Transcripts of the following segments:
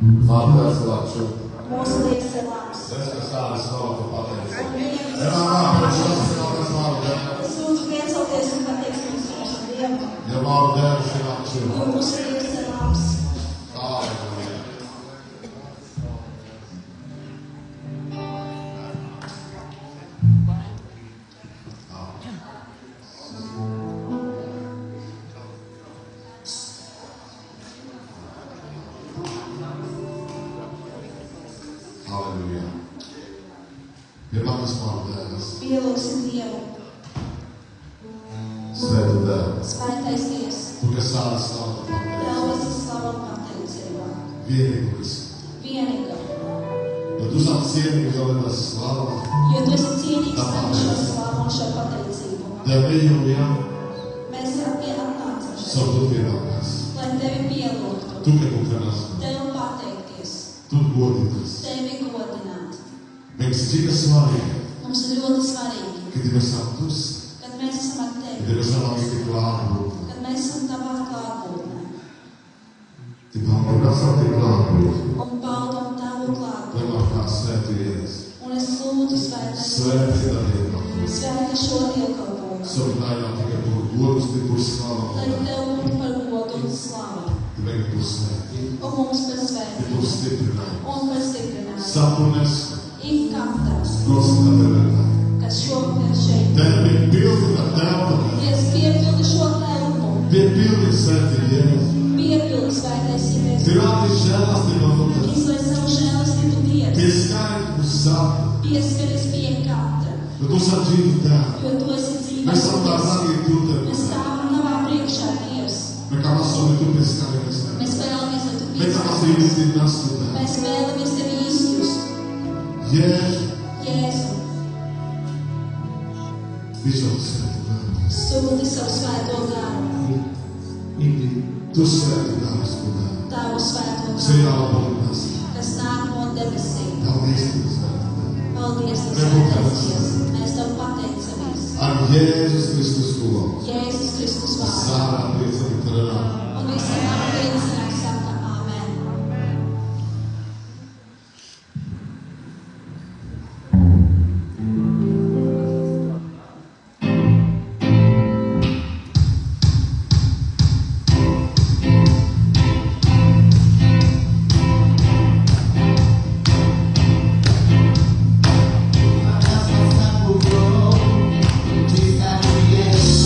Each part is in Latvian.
Vārds labšu. Mūsu Dievs ir labs. Es, kas tādas nav, tu pateici. Un viņam Jā, kas vārdu es lūdzu piecelties un pateiks mūsu Dievu. Ja vārdu Dievs ir labšu. Jo mūsu Dievs ir labs. Aleluja. Aleluja. Pielāgas vārdu Dievs. Pielūgsim Dievu. Svētu Dievu. Svētais Dievs. Tu, kas tādas nav, tu pateici. Tev visi slavu un pateicību. Vienīgais. Vienīga. Ja tu sāc cienīgi vēl slava. Jo tu esi cienīgs par šo slavu un šo pateicību. Tev pieņemjam. Mēs atnācam šeit, Savu tu pielāgās. lai tevi pielūgtu. Tu, ka tu kanās. Tev pateikties. Tu godītas. Tevi godināt. Mēs cik svarīgi, Mums ir ļoti svarīgi, kad ir aptus, kad mēs esam ar kad tevi, ir savāks tik klātbūt. kad mēs esam tavā klātbūtnē Tik pārbraucam tik klātbūt. un baudam tavu klātbūtni. Lemā kā svētu Jēzus. Un es lūdzu svētā Svēti darbību. svētā šo dievkalpojumu, Savu daļā tikai tu godus, tik būs slava. lai tev būtu par godu un slavu, Tu vajag būs svētī. un mums par Tu svētību būs stiprinājumi. un par stiprinājumu. Sapunies, Ik katrs, nosita tevi. kas šovakar šeit Tevi pildina telpa. Dievs piepildi šo telpu, Piepildi svētī Jēzus. piepildi svētais Jēzus, Tirādi žēlastību no tevis. izlaiž savu žēlastību Dievs, Pieskaņi uz savu. pieskaries pie katra, Bet tu sāc dzīvi tēvu. jo tu esi dzīves Mēs esam tā Dievs. sagīgi tu tevi. Mēs stāvam tavā priekšā, Dievs. Mēs kā vasarī tu pieskaņamies tevi. Mēs vēlamies, lai tu Mēs kā pieskaries. vasarī nastu tevi. Mēs vēlamies tevi izjust, Jēzu. Jēzu. Visu svētī tevi. Sūti savu svēto garu, Tu svētī dāvis tu tevi. tavu svēto garu, Sejā labotnās. kas nāk no debesīm. Paldies tev svētī tevi. Paldies, Tev, Nebūtu svētais kāds. Dievs. Mēs Tev pateicamies. Ar Jēzus Kristus ko. Jēzus Kristus vārdā. Zārā priecāti tarā. Un visi nav priecināti saka Āmen. Just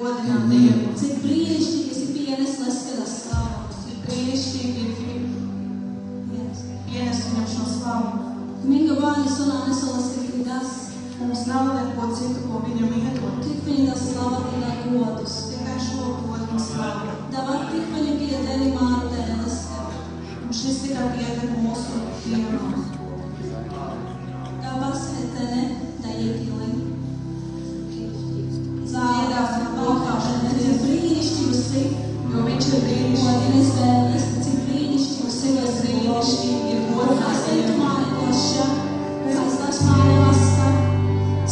godināt Dievu. Cik brīnišķīgi esi pienesis pie tā slavu. Cik brīnišķīgi ir pienest viņam šo slavu. Minga vārdi sunā nesalas, ka viņi das. Mums nav neko citu, ko viņam iedot. Tik viņi das slava tikai godus. Tikai šo godu un slavu. Davar tik viņi piedēli mārdēles. Un šis tikai pieder mūsu Dievam. Dabas etene da iekili. Dziedāsim kopā Cik brīnišķīgs esi. jo viņš ir brīnišķīgs. Godinies vēles, cik brīnišķīgs esi. Cik brīnišķīgi ir godināt Kas tev Dievu. mani koša, kas tas mani lasta.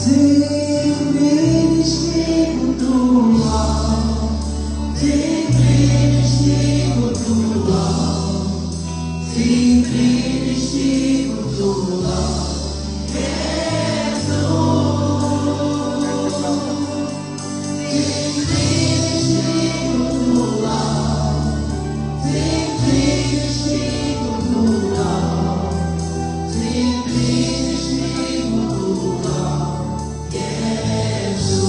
Cik brīnišķīgu tu esi, cik brīnišķīgu tu esi, cik brīnišķīgu tu esi, Jēzu. Cik brīnišķīgu tu esi, cik brīnišķīgu tu esi, cik brīnišķīgu tu esi, Jēzu.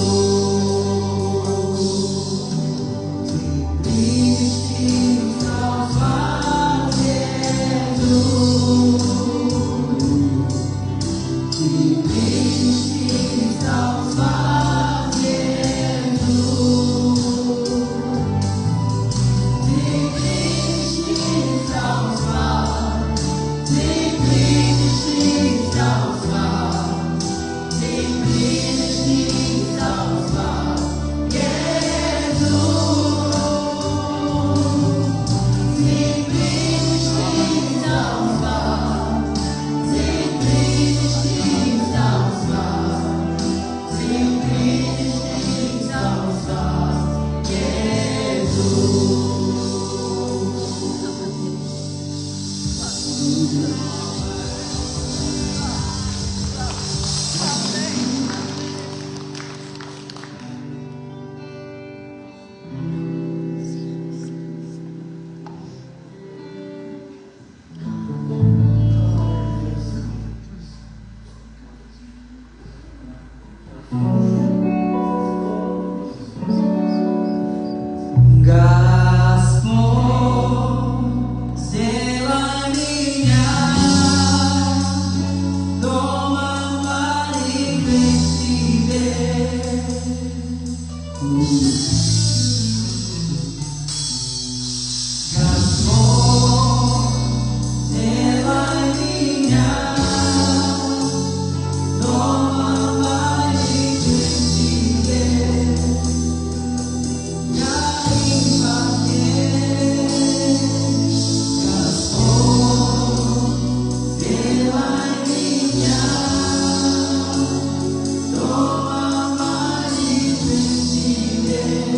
Cik brīnišķīgs tavs vārds, Jēzu. Cik brīnišķīgs tavs vārds, Jēzu. Cik brīnišķīgs tavs vārds, cik brīnišķīgs tavs vārds, cik brīnišķīgs tavs vārds, Jēzu. Cik brīnišķīgs tavs vārds, cik brīnišķīgs tavs vārds, cik brīnišķīgs tavs vārds, Jēzu. Господь, сделай меня домом молитвы к Тебе. Господь, сделай меня домом молитвы к Тебе. Yeah.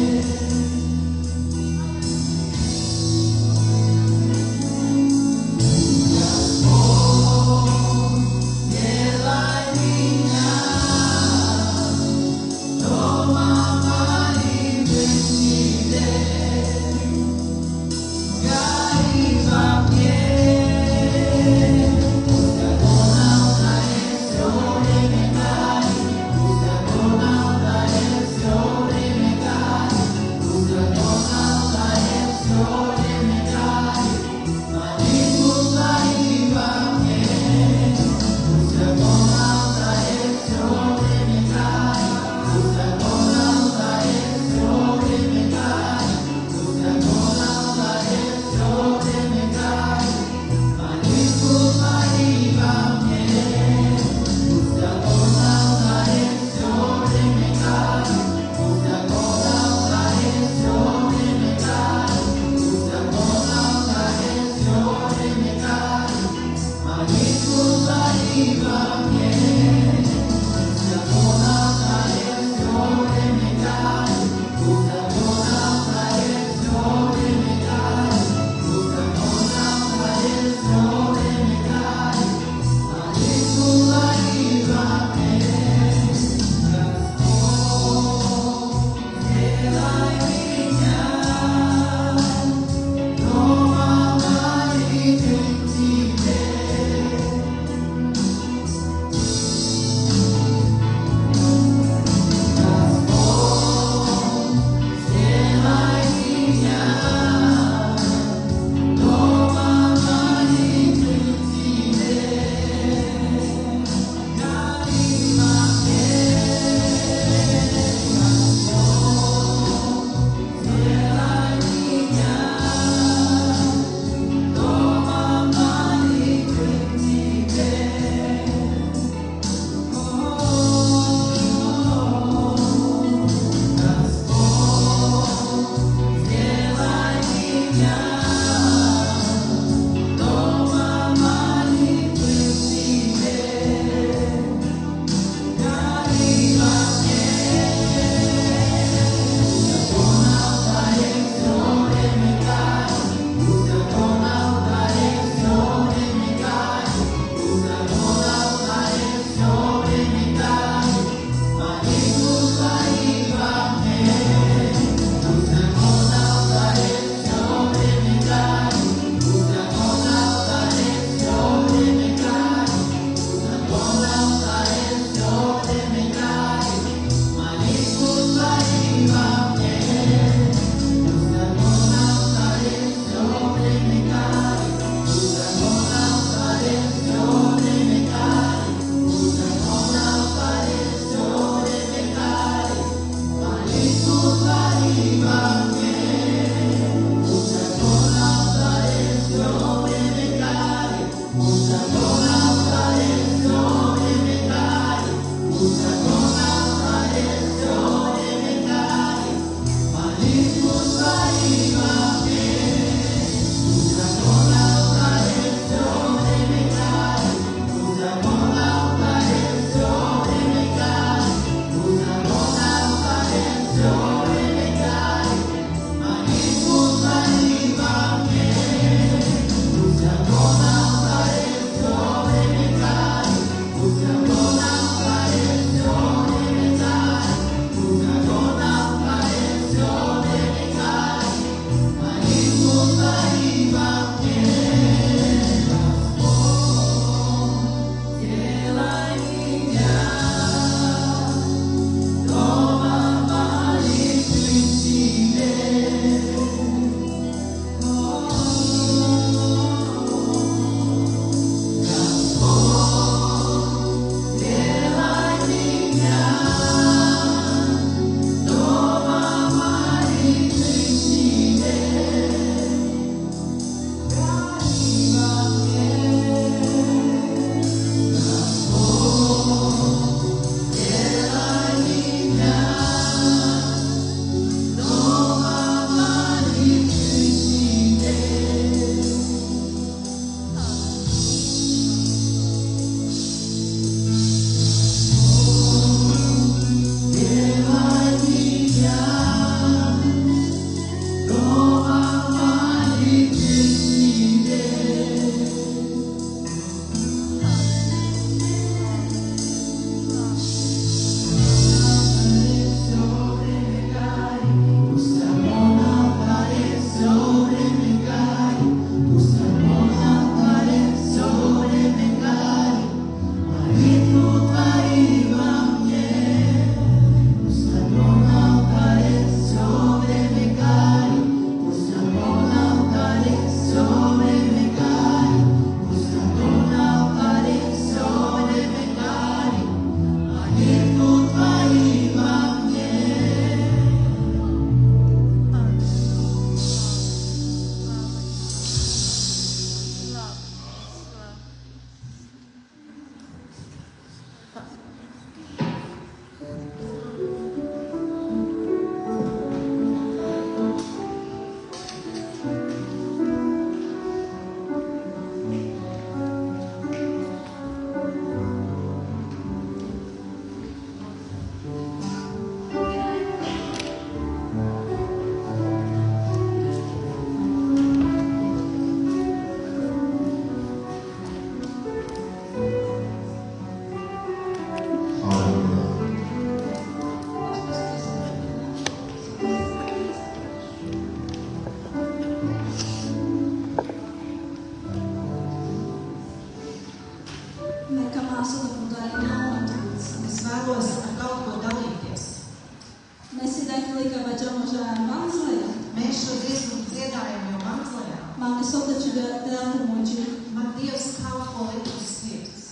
dzielnika będziemy używać Banzleja. Mēs šo dziesmu dziedājam jau Banzlejā. Mamy sobie ciebie teatru mudzi. Man Dievs kaut ko liek uz sirds.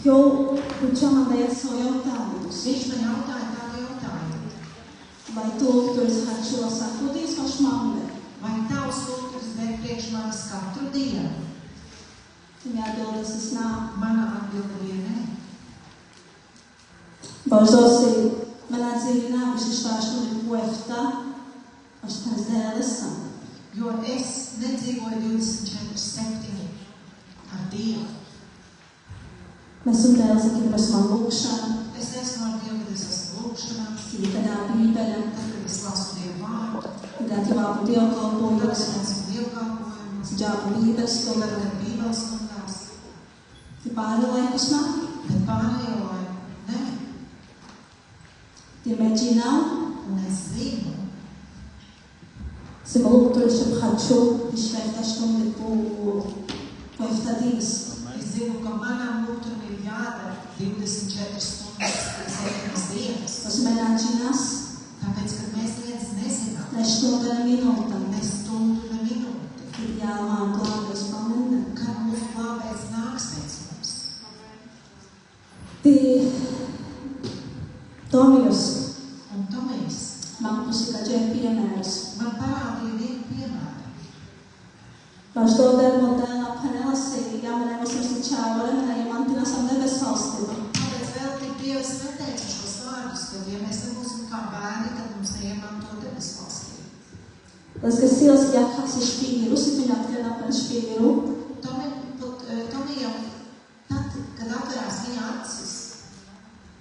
Jo, učiam dēt savu jautājumus. Viņš man jautāja tādu jautājumu. Vai tu, kuris šo sakudīs pašu mammu? Vai tavs lūgums dēļ priekš manis katru dienu? Viņa atbildes es nāk. Mana atbilde bija nē. Božosi, manā dzīvē nav šis štāšķi puefta, aš tās dēles sam. Jo es nedzīvoju 24/7 ar Dievu. Mēs esam dēles, kad mēs esam lūkšana, Es esmu ar Dievu, kad es esmu lūkšanā, kādā bībeļa, tad, kad es lasu Dievu vārdu, kādā tivāpu tad, dievkalpojumus, kad es esmu dievkalpojumos, džāpu bībeles tad, stundām. kad ir bībeles stundās, Pāri laikus nav. bet pārējo laiku nē. Tie meģi nav. Un es zinu, Se mă și Bhaciu, și Fefta ștunde cu Fefta Dis. es zinu, ka manām lūgtumam ir jādara 24 stundas, 7 dienas. O să menāģinās, Tāpēc, kad mēs viens nezinām, ne stunde ne minūte. ne stundu, ne minūti, Kad jāmā glābēs pamenda. kad mūsu glābējs nāks pēc mums. Tie Tomijus, Un Tomijs man pusikaģēja piemērs. man parādīja vienu piemēru. Viņš to dēļ modēlā panelasīja, ja man esam čāvara, ja man tinasam debes valstība. Tāpēc vēl tik Dievs neteica šos vārdus, ka, ja mēs nebūsim kā bērni, tad mums neiemanto debes valstību. Las găsilas ia si špīru, si viņa atkrēnā par špīru. Tomijam, tad, kad atverās viņa acis,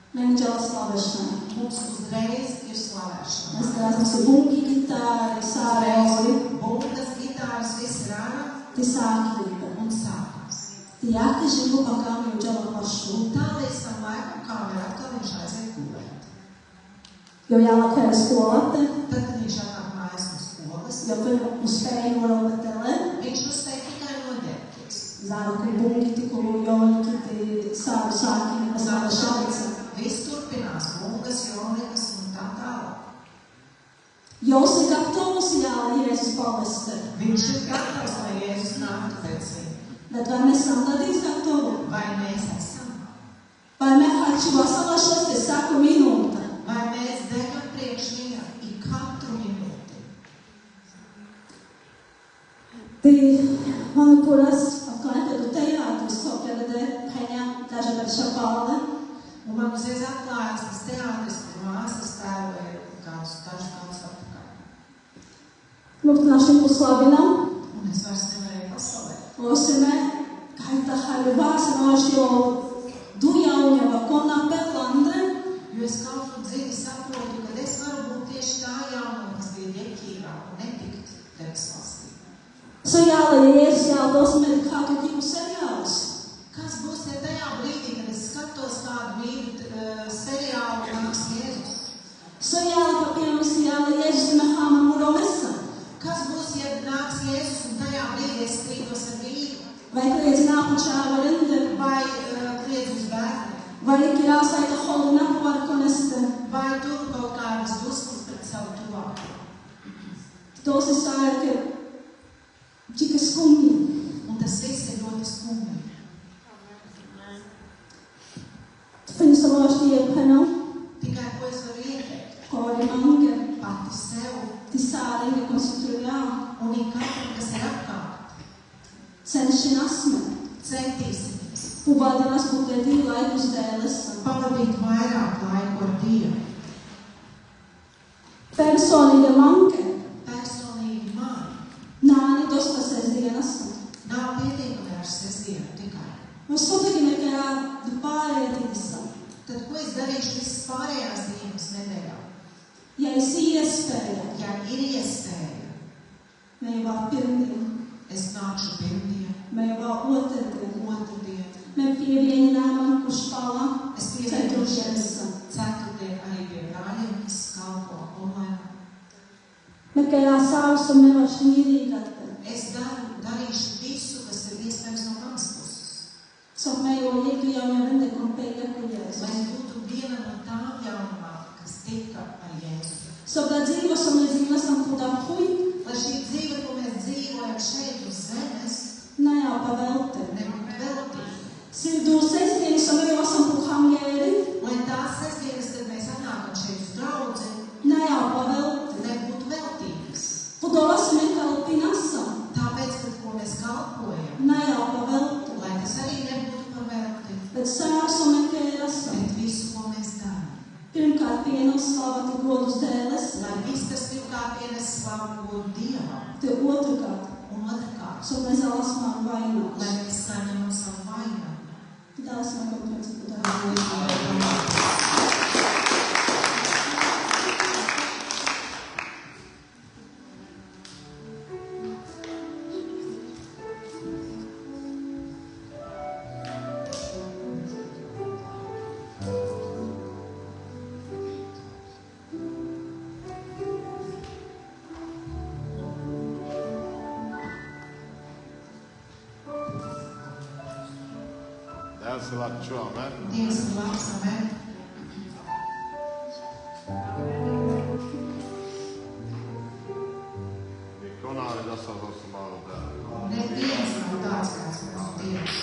Mēģēla slavēšanai. mums uzreiz ir slavēšana. Mēs tās mums ir bungi, gitāri, sārēli, Bungas, gitāras, viss ir ārā ti sākība. un sākās. Ti jāka živu pakām jau džala pašu. Un tā līdz tam laikam, kamēr atkal viņš aiziet gulēt. Jo jālaka ir skolate, Tad, kad viņš atnāk mājās no skolas, jo viņu uzspēja norobetele. viņš uzspēja tikai noģērbties. Zāra, ka bungi tiku joņi, ti sāru sākība, sāra šalica. Viss turpinās, bungas, jonikas un tā tālāk. Jūs ir gatavs jāla Jēzus paveste. Viņš ir gatavs, lai Jēzus nāktu pēc viņa. Bet vai mēs esam tādīs gatavi? Vai mēs esam? Vai mēs hačivā salāšos, es saku minūte? Vai mēs degam priekš viņa ik katru minūti? Ti, man kuras, apkārt, tu teātris, kaut kādā peņā, daža par šapāle. Un man uzreiz atklājās tas teātris, kur māsas tēvoja kādus dažus gadus atpakaļ. Lūgt našim uzslavinam. Un es vairs nevarēju paslavēt. Osime, kaita halivās, nošķilo dujauņava kona Petlande. Jo es kaut kur dziļi saprotu, ka es varu būt tieši tā jauna, kas bija ģeķīgā un netikt debes valstī. So jāla, ja Jēzus jāla dos meni kādu tipu seriālus. Kas būs te tajā brīdī, kad es skatos kādu mīļu seriālu un nāks Jēzus? So jāla, ka piemērs jāla Jēzus mehāma muromesa. Kas būs, ja nāks Jēzus un tajā brīdī es strīdos ar vīru? Vai kliedz nāku čāva rinde. Vai kliedz uz bērni? Vai kirāsaita holu napu var koneste. Vai tur kaut kādas dusmas pret savu tuvāku? Tos es sāju, ka čika skumji. Un tas viss ir ļoti skumji. Viņu salāšti iepenam, Tikai ko es varu ieteikt? kori mange. Pati sev Ti sāringa konstituļā. un ik katram, kas ir apkārt. Cenšinasme. Centīsimies Ubādinās būtētī laikus dēles. pavadīt vairāk laiku ar Dievu. Personīga manke. Personīgi man Nāni dostasies dienas. nav pietiekami ar sestdienu tikai. Mēs sotagime, ka pārēdīsa. Tad ko es darīšu visas pārējās dienas nedēļā? Ja es iespēja, Ja ir iespēja, me jau vēl pirmdien, es nākšu pirmdien, me jau vēl otrdien. otrdien, Me pievienināmam, kurš pala es pievienošos ceturtdien. ceturtdien arī pie brāļiem, kas kalpo online. Me kajā savs un nevaš nīdīgate. Es darīšu visu, kas ir iespējams no manas puses. So me jau iektu jau nevende, kon pēļa kuļēs. Lai būtu viena no tām jaunumām, kas tik So tā dzīve, som mēs dzīvesam kudā hui, lai šī dzīve, ko mēs dzīvojam šeit uz zemes, nē jau pavelti. nebūtu veltīga. Sildu sestdienu, som jau esam puhamjēri, Lai tās sestdienas, kad mēs atnākam šeit uz draudzi, nē jau pavelti. nebūtu veltīgas. Pudola som kalpinasam, Tāpēc, kad ko mēs kalpojam, nē jau pavelti. lai tas arī nebūtu pavelti, Bet sanāk som kērasam. bet visu, ko mēs darām. Pirmkārt pienos slavatu godus dēles, Lai viss tas pirmkārt pienes slavu godu Dievam, te otrkārt, un otrkārt, som mēs alasmām vainās. lai mēs saņemam savu vainagu. Dās nākam principu darām. Dievs ir labs, amen. Dievs ir labs, amen. Niko nav nedasalos malu dēlu. Neviens nav tāds, kāds mūsu Dievs.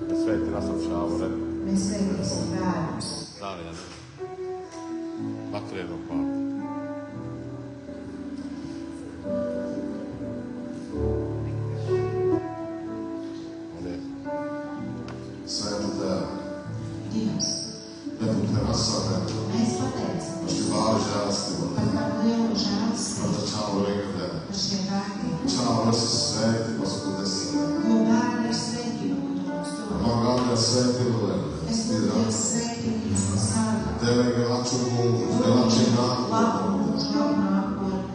Es sveiti esat šāvu redzi. Mēs sveitīsim bērnus. Tā vien. Patrienu pār. Svētā Tēva, Dievs, bet tu tev asarē, mēs pateicam par šī vāru žēlstību, par kādu lielu par žēlstību, tā čāvu regadē. par šiem bērniem. Čāvu esi svētības, ko desmē. Jo bērni ir svētība, ko tu mums dod. Man gādē svētību, Es lūdzu Dievs svētību, jūs mums sargā. Tev ir laču kungu, tev laču nāku. Labu mums, labu nākotni.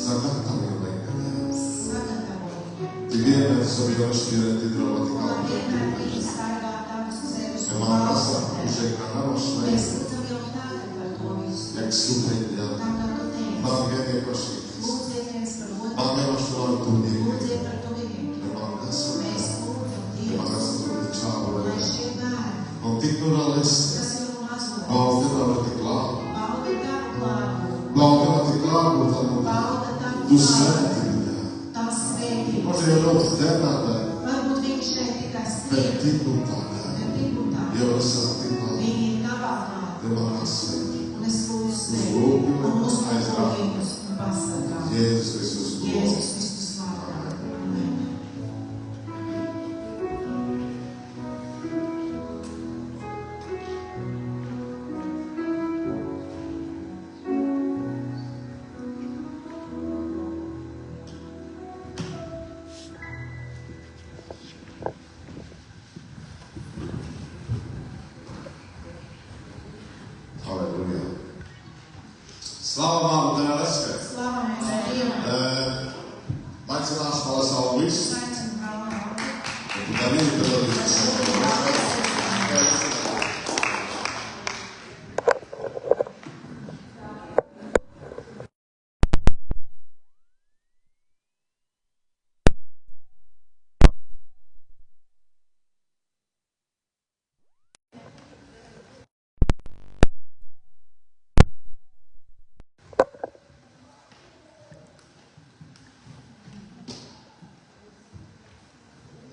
Sagatavī regadē. Sagatavojiet. Ti vienmēr savu jošķīrē, ti drovati Lai kalpē. vienmēr viņi sargā tavus ceļus Ja un man asar, kalpotē. ušai kā nav Mēs šveisti, lūdzam jau tagad par to visu. jak slūdēļ. Tā kā tu teici. Man vienie pašītis. Lūdziet viens par otru. Man nemašķināt tūdīgi. Lūdziet par tuviniekiem. Ja man esmu, Mēs lūdzam ja man Dievu, esmu tur čāvu lai regadē. šie bērni, Un tik nurālis, kas jau mazo, baudināt tik labu. bauda tavu klātbūtni, Baudināt tik labu, tad bauda tavu tu klātbūtni, svētī viņā. tavas svētības. Može jau ļoti tēnātē, Varbūt viņi šeit tikai bet skrien, tik un tādē. bet tik un tā. Jau esat tik labi. Viņi ir tavā klātbūtnē. Tev man asvētī. Un es lūdzu sveiki, Lūdzu, un uzlūdzu aizrāv. viņus un pasargā. Jēzus Kristus. Jēzus Kristus vārdā. Amen. Halleluja. Slava Māmu Dēleskai. Slava mūsu Dievam. Aicināšu palasālu visu. Sveicinu kalnu. Un tad arī piedalīsies.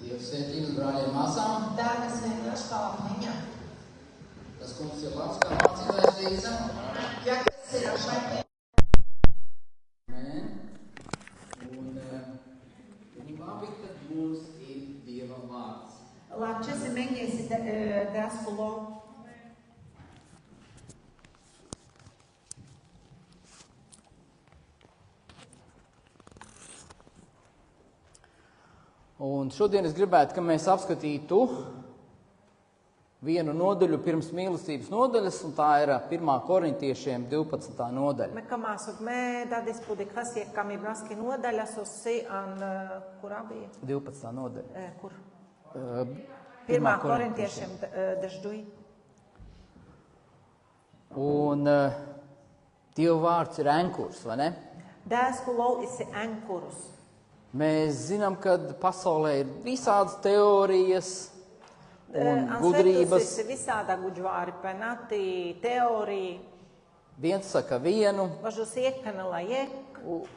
Dievs svētības brāļiem māsām. Dārgas vienkārši kalnu viņam. Tas kungs ir labs, kā mācītājs teica. Ja kas ir ar šai Amen. Un labi, kad mums ir Dieva vārds. Lače se menjesi daspulo. Un šodien es gribētu, ka mēs apskatītu vienu nodaļu pirms mīlestības nodaļas, un tā ir 1. Korintiešiem 12. nodaļa. Me kamasot me tādas pudikas, kam ir braski nodaļas, osi an, kurā bija? 12. nodaļa. Kur? 1. Korintiešiem dažduji. Un Dieva vārds ir ankurs, vai ne? Dēskulau isi ankurus. Mēs zinām, ka pasaulē ir visādas teorijas un An gudrības. svetus isi visāda guģvāri penati, teoriji. Viens saka vienu, Možda siekana lajek,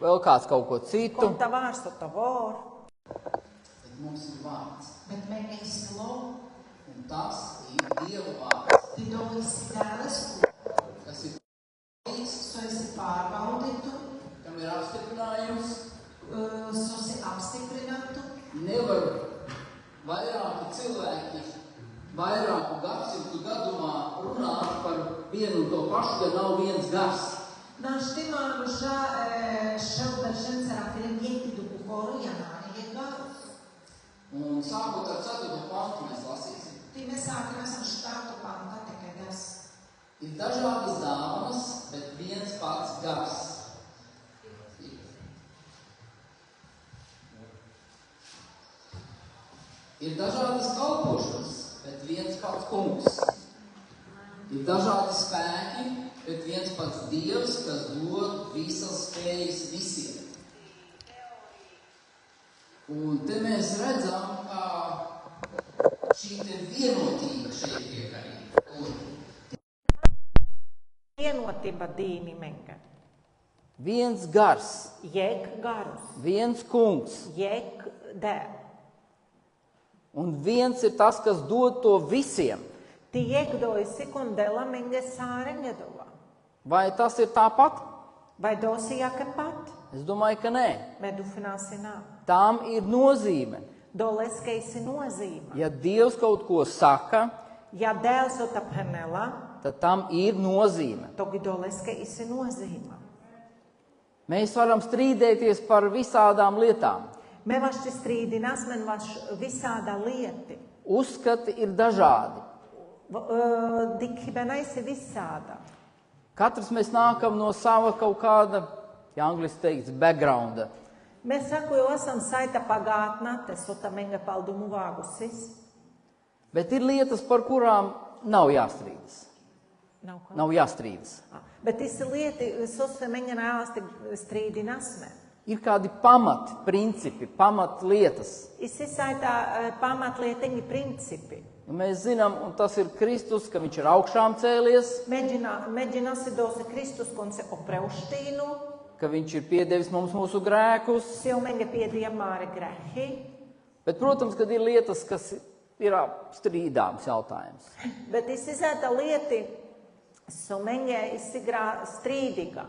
vēl kāds kaut ko citu. kontavārs tavor. Bet mums ir vārds. Bet men är slå. Un tas ir Dieva vārds. Det då är ställes Tas ir, så är det pārbaudītu, kam ir apstiprinājums. så är det apstiprinātu. Nevar vairāki cilvēki vairāku gadsimtu gadumā runāt par vienu un to pašu, ja nav viens gars. Znaš, ti možda šel držen sarafilem jekti du kukoru, ja nāni je garus. Un sākot ar 4. pantu mēs lasīsim. Ti mēs sākam esam štātu panta tikai gas. Ir dažādas dāvanas, bet viens pats gars. Ir dažādas kalpošanas, bet viens pats kungs. Ir dažādi spēki, bet viens pats Dievs, kas dod visas spējas visiem. Un te mēs redzam, ka šī te vienotība šeit tiek arī. Vienotība dīnimenga. Viens gars, Jek garus, viens kungs, jek dēl. un viens ir tas, kas dod to visiem. Ti jek doisi kun dela menge sārengedova. Vai tas ir tāpat? Vai dosi jake pat? Es domāju, ka nē. Medu finansinā. Tām ir nozīme. Doleskeisi nozīme. Ja Dievs kaut ko saka, Ja dēls ota penela, tad tam ir nozīme. togi doleskeisi nozīme. Mēs varam strīdēties par visādām lietām. Me vašķi strīdinās, men vaš visāda lieti. Uzskati ir dažādi. Dikhibenaisi visāda. Katrs mēs nākam no sava kaut kāda, ja angliski teikts, backgrounda. Mēs saku, jo esam saita pagātnā, te sota menga paldumu vāgusis. Bet ir lietas, par kurām nav jāstrīdas. Nav kā. Nav jāstrīdas. Bet isi lieti, sose menga nāsti strīdinās me. Ir kādi pamat principi, pamat lietas. Isi saita pamatlietiņi principi. Mēs zinām, un tas ir Kristus, ka viņš ir augšām cēlies, Mēģinasi dosi Kristus, kun se opreuštīnu, ka viņš ir piedevis mums mūsu grēkus. sev menga piediemāri grehi. Bet, protams, kad ir lietas, kas ir strīdāms jautājums. Bet isi saita lieti, su menga isigrā strīdiga.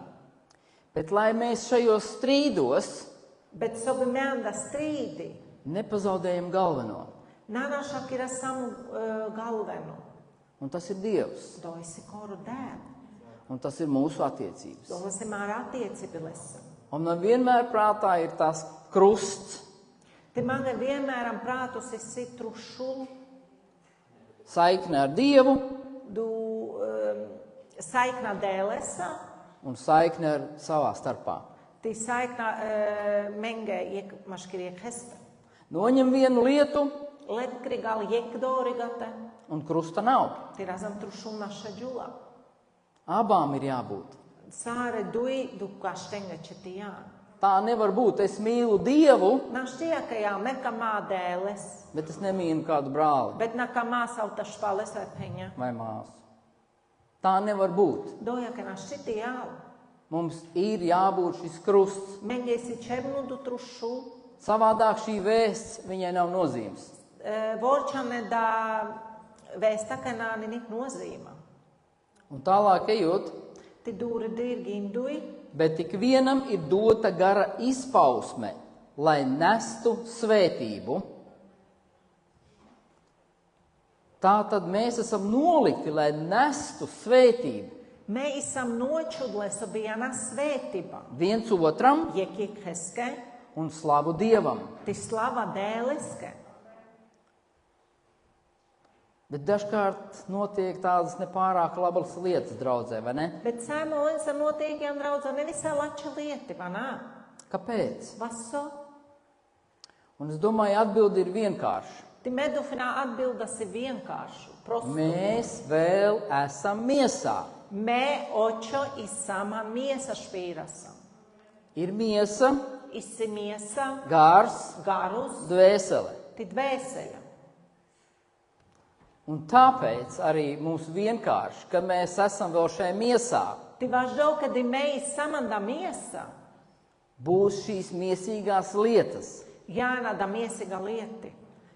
Bet, lai mēs šajos strīdos Bet sobi mēnda strīdi, nepazaudējam galveno, nānašāk ir samu galvenu. un tas ir Dievs, Doisi koru dēl. un tas ir mūsu attiecības. Doisi māra attiecibilesa. Un man vienmēr prātā ir tas krusts, Te manga vienmēram prātus esi trušul, saikne ar Dievu du saikna dēlesa, un saikne ar savā starpā. ti saikna menga jek maškiri hesta. Noņem vienu lietu, Letkri gal jek dorigate, un krusta nav. ti razam trušul naša džula. Abām ir jābūt. Sāre dui du kaštenga četijāna. Tā nevar būt. Es mīlu Dievu, Našķiekajā meka mā dēles, bet es nemīlu kādu brāli bet naka mā sauta špales vai peņa. vai māsu. Tā nevar būt. Dojaka našķitijāla. Mums ir jābūt šis krusts. Menga esi černu du trušul, Savādāk šī vēsts viņai nav nozīmes. vorčane da vēstakanāni nik nozīma. Un tālāk ejot, Ti dūri dirgindui, bet tik vienam ir dota gara izpausme, lai nestu svētību. Tā tad mēs esam nolikti, lai nestu svētību me isam nočudle sobijana svētība. viens otram Jekik heske, un slavu Dievam. ti slava dēleske. Bet dažkārt notiek tādas nepārāk labas lietas draudzē, vai ne? Bet sēmoins ar notiekajām draudzēm nevisai lača lieti, vai nā? Kāpēc? Vaso? Un es domāju, atbildi ir vienkārša. Ti medufinā atbildasi vienkāršu. Prostu. Mēs vēl esam miesā. Me očo isama miesa špīrasam. Ir miesa, Isi miesa, gars, garus, dvēsele. ti dvēseļa. Un tāpēc arī mums vienkārši, ka mēs esam vēl šajā miesā, Ti važdou, kad imei samanda miesa, būs šīs miesīgās lietas. jānada miesiga lieti.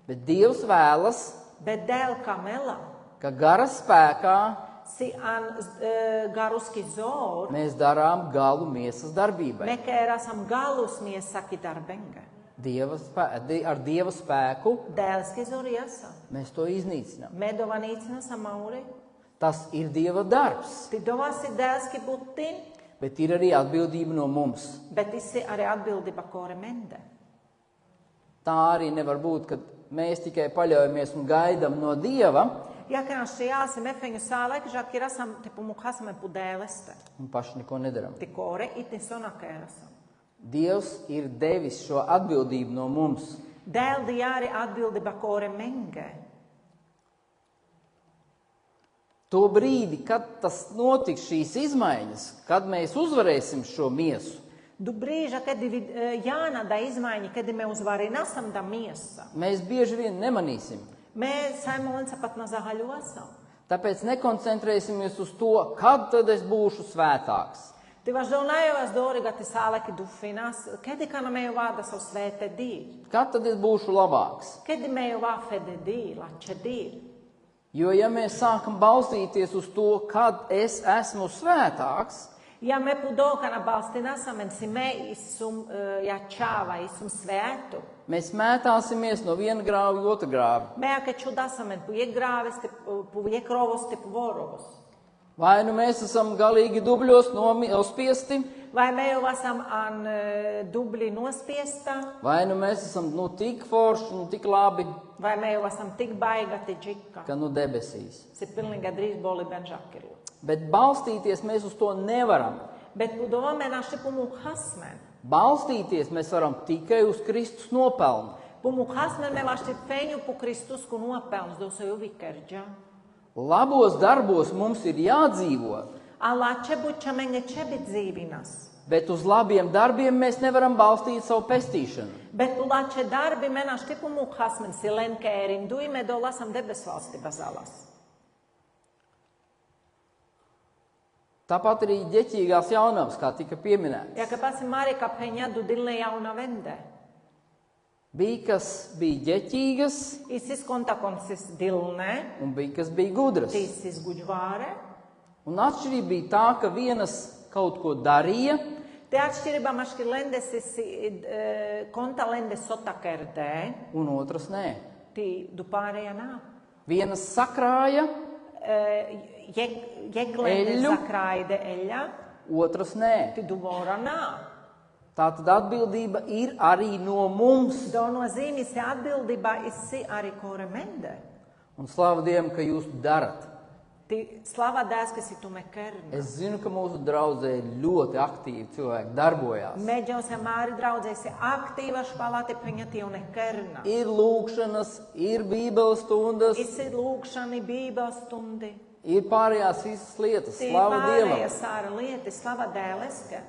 Bet Dievs vēlas, Bet dēļ kamela, ka gara spēkā si an garuski zor, mēs darām galu miesas darbībai. me kērasam galus miesaki darbenga. Ar Dieva spēku Dēlski zor jasa. mēs to iznīcinām. Me dovanīcina samauri. Tas ir Dieva darbs, Ti dovasi dēlski butin, bet ir arī atbildība no mums. bet isi arī atbildība kore mende. Tā arī nevar būt, ka mēs tikai paļaujamies un gaidām no Dieva Ja kanske jag som FNU sala, že kirasam te pomukasam pu dēleste. un paši neko nedaram. Ti kore itin sona kērasam. Dievs ir devis šo atbildību no mums. Dēl di arī atbildība kore menge. To brīdi, kad tas notiks šīs izmaiņas, kad mēs uzvarēsim šo miesu, Du brīža, kad jānada izmaiņa, kad me uzvarinasam da miesa. mēs bieži vien nemanīsim. Me saimolence pat nazahaļosam. Tāpēc nekoncentrēsimies uz to, kad tad es būšu svētāks. Ti važdou najovas dori, ga ti saleki dufinas, kedi kana me vada savu svēte dī. Kad tad es būšu labāks? Kedi me va fede dī, lače dī. Jo ja mēs sākam balstīties uz to, kad es esmu svētāks, Ja me pudokana balstinasam en si me isum jačava, isum svētu. mēs mētāsimies no viena grāva uz otru grāvu. Me ake čudasam en pu je grāves, pu je krovos, te pu vorovos. Vai nu mēs esam galīgi dubļos nospiesti, Vai me jau esam an dubli nospiesta, vai nu mēs esam tik forši un tik labi, vai me jau esam tik baigati džika. ka debesīs. Si pilnīgi drīz boli benžakiru. Bet balstīties mēs uz to nevaram. Bet budovame naši pumuk hasmen. Balstīties mēs varam tikai uz Kristus nopelnu. Pumuk hasmen me vaši feņu pu Kristus ku nopelns dosu vikerģa. Labos darbos mums ir jādzīvo, Allah čebuča menge čebit dzīvinas. bet uz labiem darbiem mēs nevaram balstīt savu pestīšanu. Bet lače darbi me naši pumuk hasmen si lenkērin duj me dolasam debesvalsti bazalas. Tāpat arī ģeķīgās jaunavas, kā tika pieminēts. Ja ka pasi Marika peņa du dilne jauna vende. Bija, kas bija ģeķīgas, Isis konta konsis dilne, un bija, kas bija gudras. tisis guģvāre. Un atšķirība bija tā, ka vienas kaut ko darīja, Te atšķirība maški lendes isi konta lendes sotakerdē, un otras nē. ti du pārējā nā. Vienas sakrāja, Jeglende Eļļu. zakrāide eļa, otras nē. ti du vora nā. Tātad atbildība ir arī no mums. Do nozīmi se atbildība isi arī kore mende. Un slavu Dievam, ka jūs darat. Ti slava dēs, kas tu me kerna. Es zinu, ka mūsu draudzē ļoti aktīvi cilvēki darbojās. Međo se māri draudzē se aktīva špalāte peņati un kerna. Ir lūkšanas, ir bībeles stundas, Isi lūkšani bība stundi. ir pārējās visas lietas. Ti Slavu Dievam. pārējas āra lieti, slava dēleske.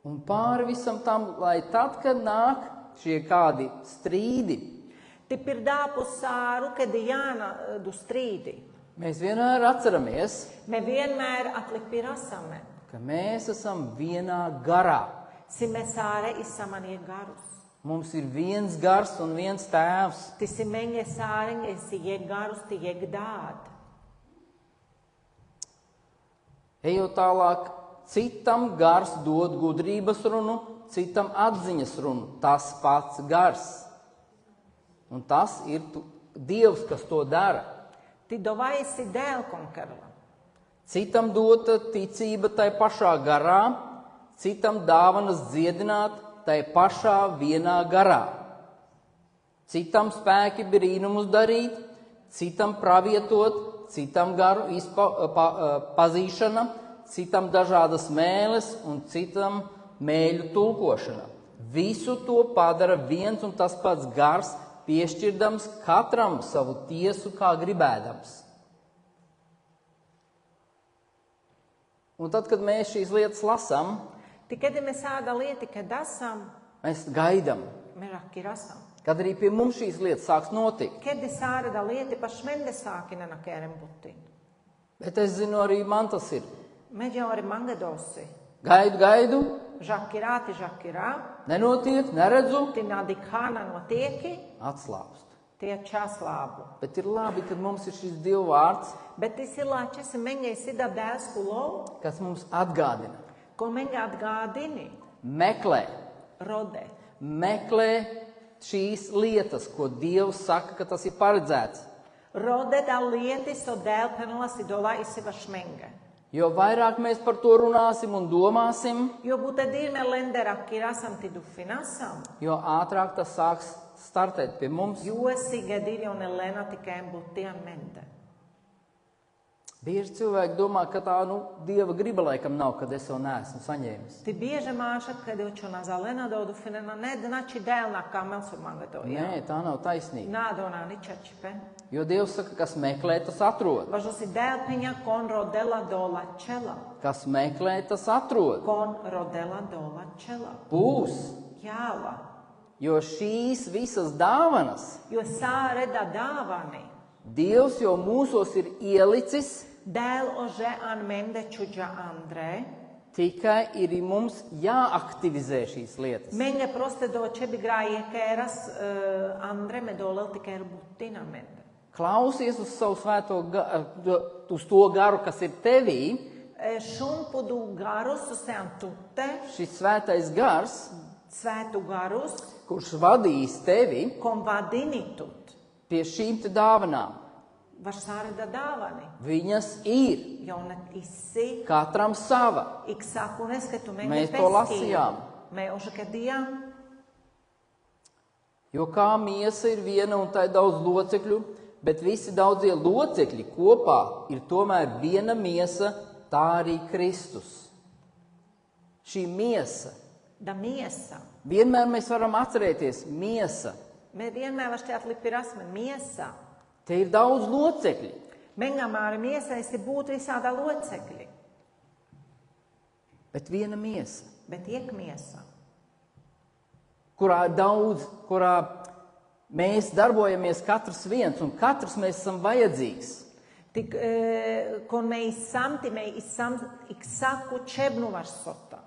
Un pāri visam tam, lai tad, kad nāk šie kādi strīdi, Ti pirdāpu sāru, kad jāna du strīdi. mēs vienmēr atceramies, Me vienmēr atlikpirasame. ka mēs esam vienā garā. Si me sāre isamanie garus. Mums ir viens gars un viens tēvs. Ti si meņe sāriņ, esi jeg garus, ti jeg dād. Ejot tālāk, citam gars dod gudrības runu, citam atziņas runu. Tas pats gars. Un tas ir Dievs, kas to dara. Ti dovaisi dēl konkerla. Citam dota ticība tai pašā garā, citam dāvanas dziedināt tai pašā vienā garā. Citam spēki brīnumus darīt, citam pravietot, citam garu pazīšana, citam dažādas mēles un citam mēļu tulkošana. Visu to padara viens un tas pats gars, piešķirdams katram savu tiesu, kā gribēdams. Un tad, kad mēs šīs lietas lasām, Ti kad me sāda lieti, kad esam, mēs gaidām, me rakirasam. kad arī pie mums šīs lietas sāks notikt. Kad sāda lieti, pa šmende sākina na kērem butin. Bet es zinu, arī man tas ir. Međuori mangadosi. Gaidu, Žakirā, nenotiek, neredzu, tinādikāna notieki, atslābst. tie čas labu. Bet ir labi, kad mums ir šis Dieva vārds, Bet sillä se menee sitä dēskulo, kas mums atgādina. ko menee atgādini, Meklē šīs lietas, ko Dievs saka, ka tas ir paredzēts. rode da lietis o dēl penlas idola isiva šmenge. Jo vairāk mēs par to runāsim un domāsim, Jo būte dirme lendera kirasam tidu finansam, jo ātrāk tas sāks startēt pie mums. jo sigedir on elena tikēm būtien mente. Bieži cilvēki domā, ka tā, Dieva griba laikam nav, kad es jau neesmu saņēmis. Ti bieže maša kad učona zalena dodu finena ne znači dēlna kā melsu mangadoja. Nē, tā nav taisnība. Nādonā ničačipe. Jo Dievs saka, kas meklē, tas atrod. Važu si dēl piņa kon rodela dola čela. Kas meklē, tas atrod. Kon rodela dola čela. Būs. Jāla. Jo šīs visas dāvanas Jo sāreda dāvani. Dievs jau mūsos ir ielicis, Dēl ože an mende čuģa Andrē. tikai ir mums jāaktivizē šīs lietas. Menge proste do čebi grāje kēras Andrē me dolel tikai ir butina mende. Klausies uz savu uz to garu, kas ir tevī. Šun pudu garus usean tutte, Šis svētais gars, svētu garus, kurš vadīs tevi kon vadini tut. pie šīm te dāvanām. Vaš sāreda dāvani. Viņas ir Jaunet issi. katram sava. Iksakunes, ka tu menge Mēs to lasījām. Me ože ka dijām. Jo kā miesa ir viena un tā ir daudz locekļu, bet visi daudzie locekļi kopā ir tomēr viena miesa, tā arī Kristus. Šī miesa. Da miesa. Vienmēr mēs varam atcerēties miesa. Me vienmēr vaš te atlipirasme miesa. Te ir daudz locekļi. Mengamāri miesa esi būt visādā locekļi. Bet viena miesa, Bet iek miesa. kurā ir daudz, kurā mēs darbojamies katrs viens un katrs mēs esam vajadzīgs. Tik, kon me isamti, me isam iksaku čebnu vaš sota.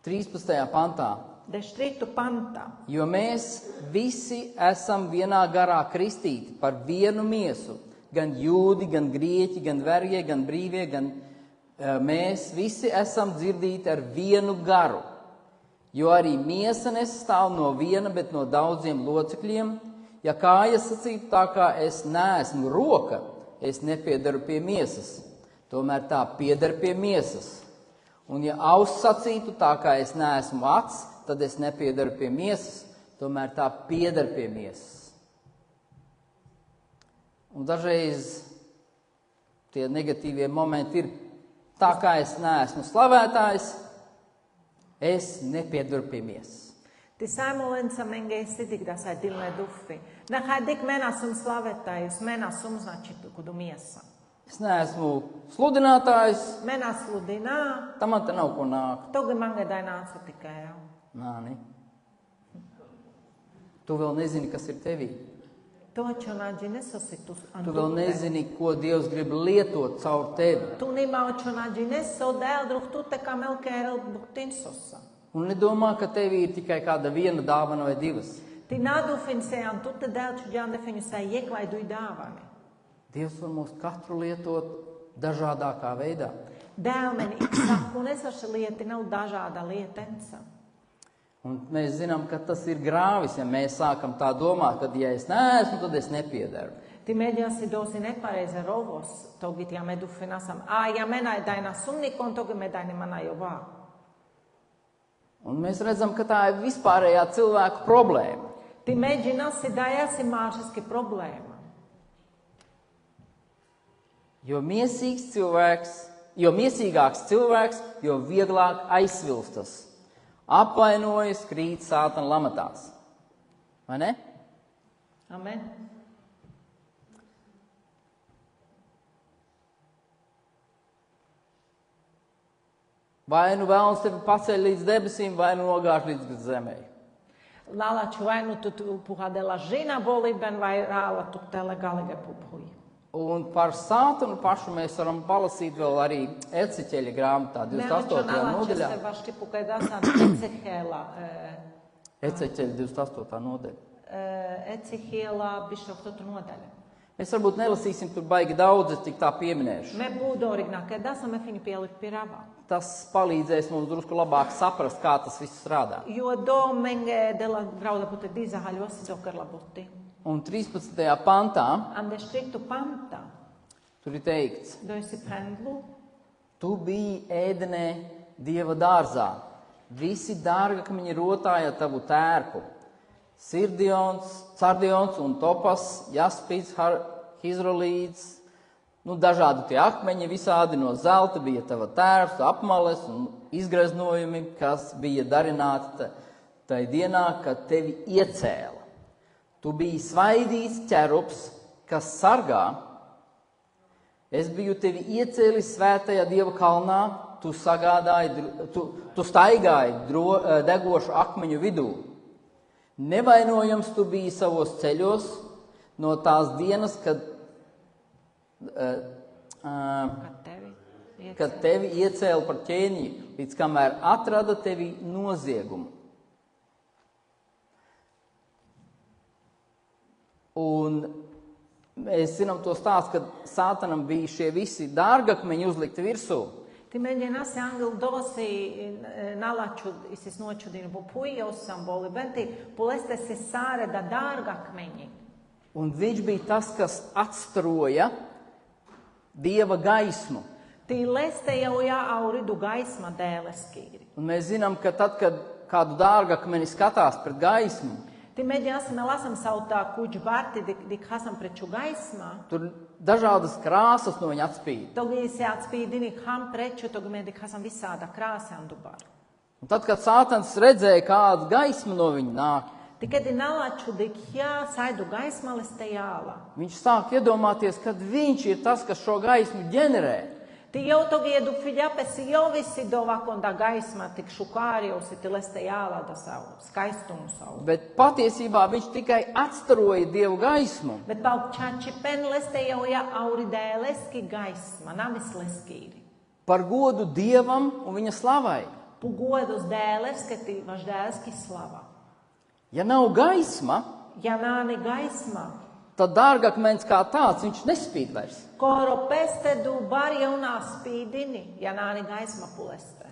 13. pantā. Deštritu panta. Jo mēs visi esam vienā garā kristīti par vienu miesu. Gan jūdi, gan grieķi, gan vergie, gan brīvie, gan mēs visi esam dzirdīti ar vienu garu. Jo arī miesa nesastāv no viena, bet no daudziem locekļiem. Ja kājas sacītu tā kā es neesmu roka, es nepiedaru pie miesas. Tomēr tā piedar pie miesas. Un ja auss sacītu tā kā es neesmu acs, tad es nepiedaru pie miesas, tomēr tā piedar pie miesas. Un dažreiz tie negatīvie momenti ir tā kā es neesmu slavētājs, es nepiedaru pie miesas. Ti sajmolenca menge esi tik da saj dilne dufi. Nehaj dik mena sum slavetājus, mena sum znači kudu miesa. Es neesmu sludinātājs, Mena sludinā, tam man te nav ko nākt. togi mange dai nāca tikai jau. Nāni. Tu vēl nezini, kas ir tevī. To čonāģi nesositus Tu vēl nezini, ko Dievs grib lietot caur tevi. Tu nima čonāģi neso dēl druh tute kā melkēra butinsosa. Un nedomā, ka tevī ir tikai kāda viena dāvana vai divas. Ti nadu finsean tute dēl čuģān defiņu saj jek vai duj dāvani. Dievs var mūs katru lietot dažādākā veidā. Dēl meni iksaku nesaša lieti nav dažāda lietenca. Un mēs zinām, ka tas ir grāvis, ja mēs sākam tā domāt, ka ja es neesmu, tad es nepiedaru. Ti mēģināsi dosi nepareize rovos, togi ti amedu finasam. Ja mena je dajna sumnikon, togi me dajni mana jovā. Un mēs redzam, ka tā ir vispārējā cilvēku problēma. Ti mēģināsi dajasi māšiski problēma. Jo miesīgāks cilvēks, jo vieglāk aizsvilstas. Apvainojas, krīt sātana lamatās. Vai ne? Amen. Vai nu vēlns tevi paceļ līdz debesīm, vai nu nogāž līdz zemē. Lala čuvajnu tu puha dela žina boli ben vai rāla tu tele galige puphuji. Un par Sātanu pašu mēs varam palasīt vēl arī Eceķeļa grāmatā, 28. nodaļā. Baš pokazat Ecehela. Eceķeļa 28. nodaļa. Ecehela bišo to nodaļa. Mēs varbūt nelasīsim tur baigi daudz, es tik tā pieminēšu. Me būtu originākā dasa, me viņu pielikt pie ravā. Tas palīdzēs mums drusku labāk saprast, kā tas viss strādā. Jo do menge dela grauda pute dizahaļos dokarla buti. Un 13. pantā Ande striktu panta, tur ir teikts, do esi pendlu, tu biji ēdenē Dieva dārzā, visi dārgakmeņi rotāja tavu tērpu. Sardions un topas, jaspīds, hizrolīds, dažādi tie akmeņi, visādi no zelta bija tava tērps, apmales un izgreznojumi, kas bija darināti tai dienā, kad tevi iecēla. Tu biji svaidīts ķerups, kas sargā. Es biju tevi iecēlis svētajā Dieva kalnā, tu staigāji degošu akmeņu vidū. Nevainojams tu biji savos ceļos no tās dienas, kad tevi iecēla par ķēniņu, līdz kamēr atrada tevi noziegumu. Un mēs zinām to stāstu, kad Sātanam bija šie visi dārgakmeņi uzlikti virsū. Ti meni nasi angel dosi nalaču isis nočudinu bu puijos samboli, benti puleste si sāre da dārgakmeņi. Un viņš bija tas, kas atstaroja Dieva gaismu. Ti leste jau auridu gaisma dēleskīri. Un mēs zinām, ka tad, kad kādu dārgakmeni skatās pret gaismu, ti mēģināsim lasam sautā kuģi vārti, dik hasam preču gaismā. tur dažādas krāsas no viņa atspīd. Togi se atspīdini ham preču, togi mēdik hasam visāda krāsa andubar. Un tad, kad Sātans redzēja, kāda gaisma no viņa nāk, Tikai nalaču dik jā, saidu gaisma leste jāla. viņš sāk iedomāties, kad viņš ir tas, kas šo gaismu ģenerē. Ti jau togi edu fiļapesi jau visi dovakonda gaisma, tik šukārjausi, ti leste jāla da savu, skaistumu savu. Bet patiesībā viņš tikai atstaroja Dievu gaismu. Bet paukčāči pen leste jau auridēleski gaisma, navis leskīri. Par godu Dievam un viņa slavai. Pugodus dēleski, ti vaš dēleski slava. Ja nav gaisma, Ja nāni gaisma, tad dārgakmens kā tāds, viņš nespīd vairs. koro peste du bar jaunā spīdini, ja nāni gaisma puleste.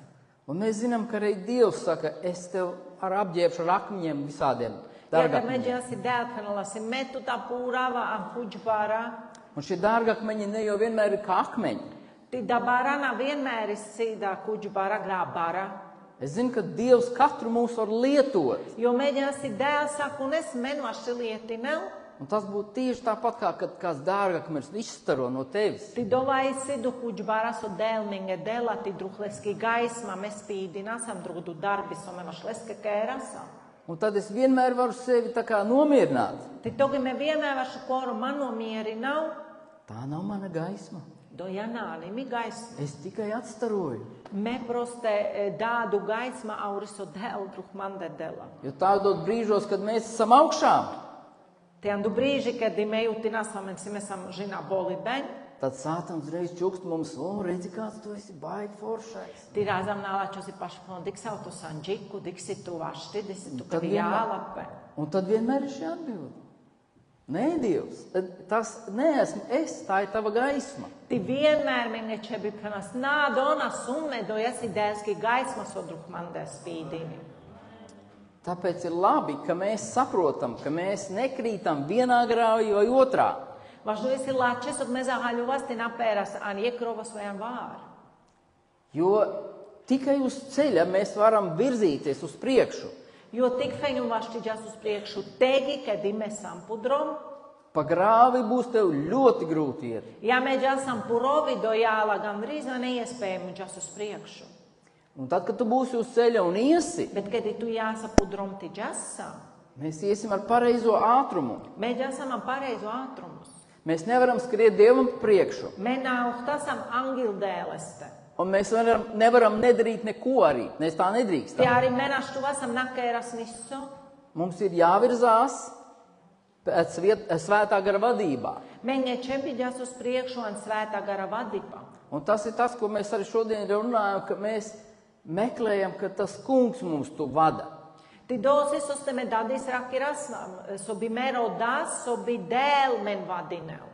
Un mēs zinām, ka arī Dievs saka, es tev ar apģērbšu ar akmeņiem visādiem Ja da dārgakmeņiem. međasi dēlkanala si metu ta pūrava an kuģbārā, Un šie dārgakmeņi ne jau vienmēr ir kā akmeņi. ti da barana vienmēr ir sīdā kuģbārā grābārā. Es zinu, ka Dievs katru mūs var lietot. Jo međasi dēl saka, un es menvaši lieti nav. Un tas būtu tieši tāpat, kā kad kāds dārgakmens izstaro no tevis. Ti dovai sidu kuģbārā so dēlminge dēlā, ti druhleski gaisma, mēs spīdinasam drudu darbi, so menvaši leske kērasam. Un tad es vienmēr varu sevi tā kā nomierināt. Ti togi me vienmēr vašu koru mano mieri nav, Tā nav mana gaisma. do ja nāni mi gaisma. Es tikai atstaroju. Me proste dādu gaisma auriso dēl druh mande dēlā. Jo tādos brīžos, kad mēs esam augšā, Te andu brīži, kad imējuti nasam, si mesam žina boli beņ, tad Sātans reiz čukst mums, redzi, kāds tu esi baigi foršais. ti rāzam nālačo si pašpon, dik sautu sanģiku, dik si tu vašti, dik si tu Tad kavi jālape. Un tad vienmēr ir šī atbilde. Nē, Dievs, tas neesmu es, tā ir tava gaisma. Ti vienmēr menge čebi pranas, nā, dona summe, do jesi dēlski gaisma so druh mande spīdini. Tāpēc ir labi, ka mēs saprotam, ka mēs nekrītam vienā grāvī vai otrā. Važno jesi lače, sok me zahaļuvas, ti napēras an iekrovas vai an vār. Jo tikai uz ceļa mēs varam virzīties uz priekšu. Jo tik feņu vašti ģas uz priekšu tegi, kad imesam pudrom, Pa grāvi būs tev ļoti grūti iet. ja me ģasam purovi do jāla gandrīz vai neiespējami ģas uz priekšu. Un tad, kad tu būsi uz ceļa un iesi, Bet, kad tu jāsa pudrom ti ģasam, mēs iesim ar pareizo ātrumu. me ģasam an pareizu ātrumus. Mēs nevaram skriet Dievam priekšu. Me nauhtasam angildēleste. Un mēs nevaram nedarīt neko arī. Mēs tā Te nedrīkstam. arī menaštu vasam nakēras visu. Mums ir jāvirzās svētā gara vadībā. Mengeče biļas uz priekšu un svētā gara vadībā. Un tas ir tas, ko mēs arī šodien runājam, ka mēs meklējam, ka tas kungs mums tu vada. Ti dos Isus te me dadis rakiras, sobi mero das, sobi dēl men vadineu.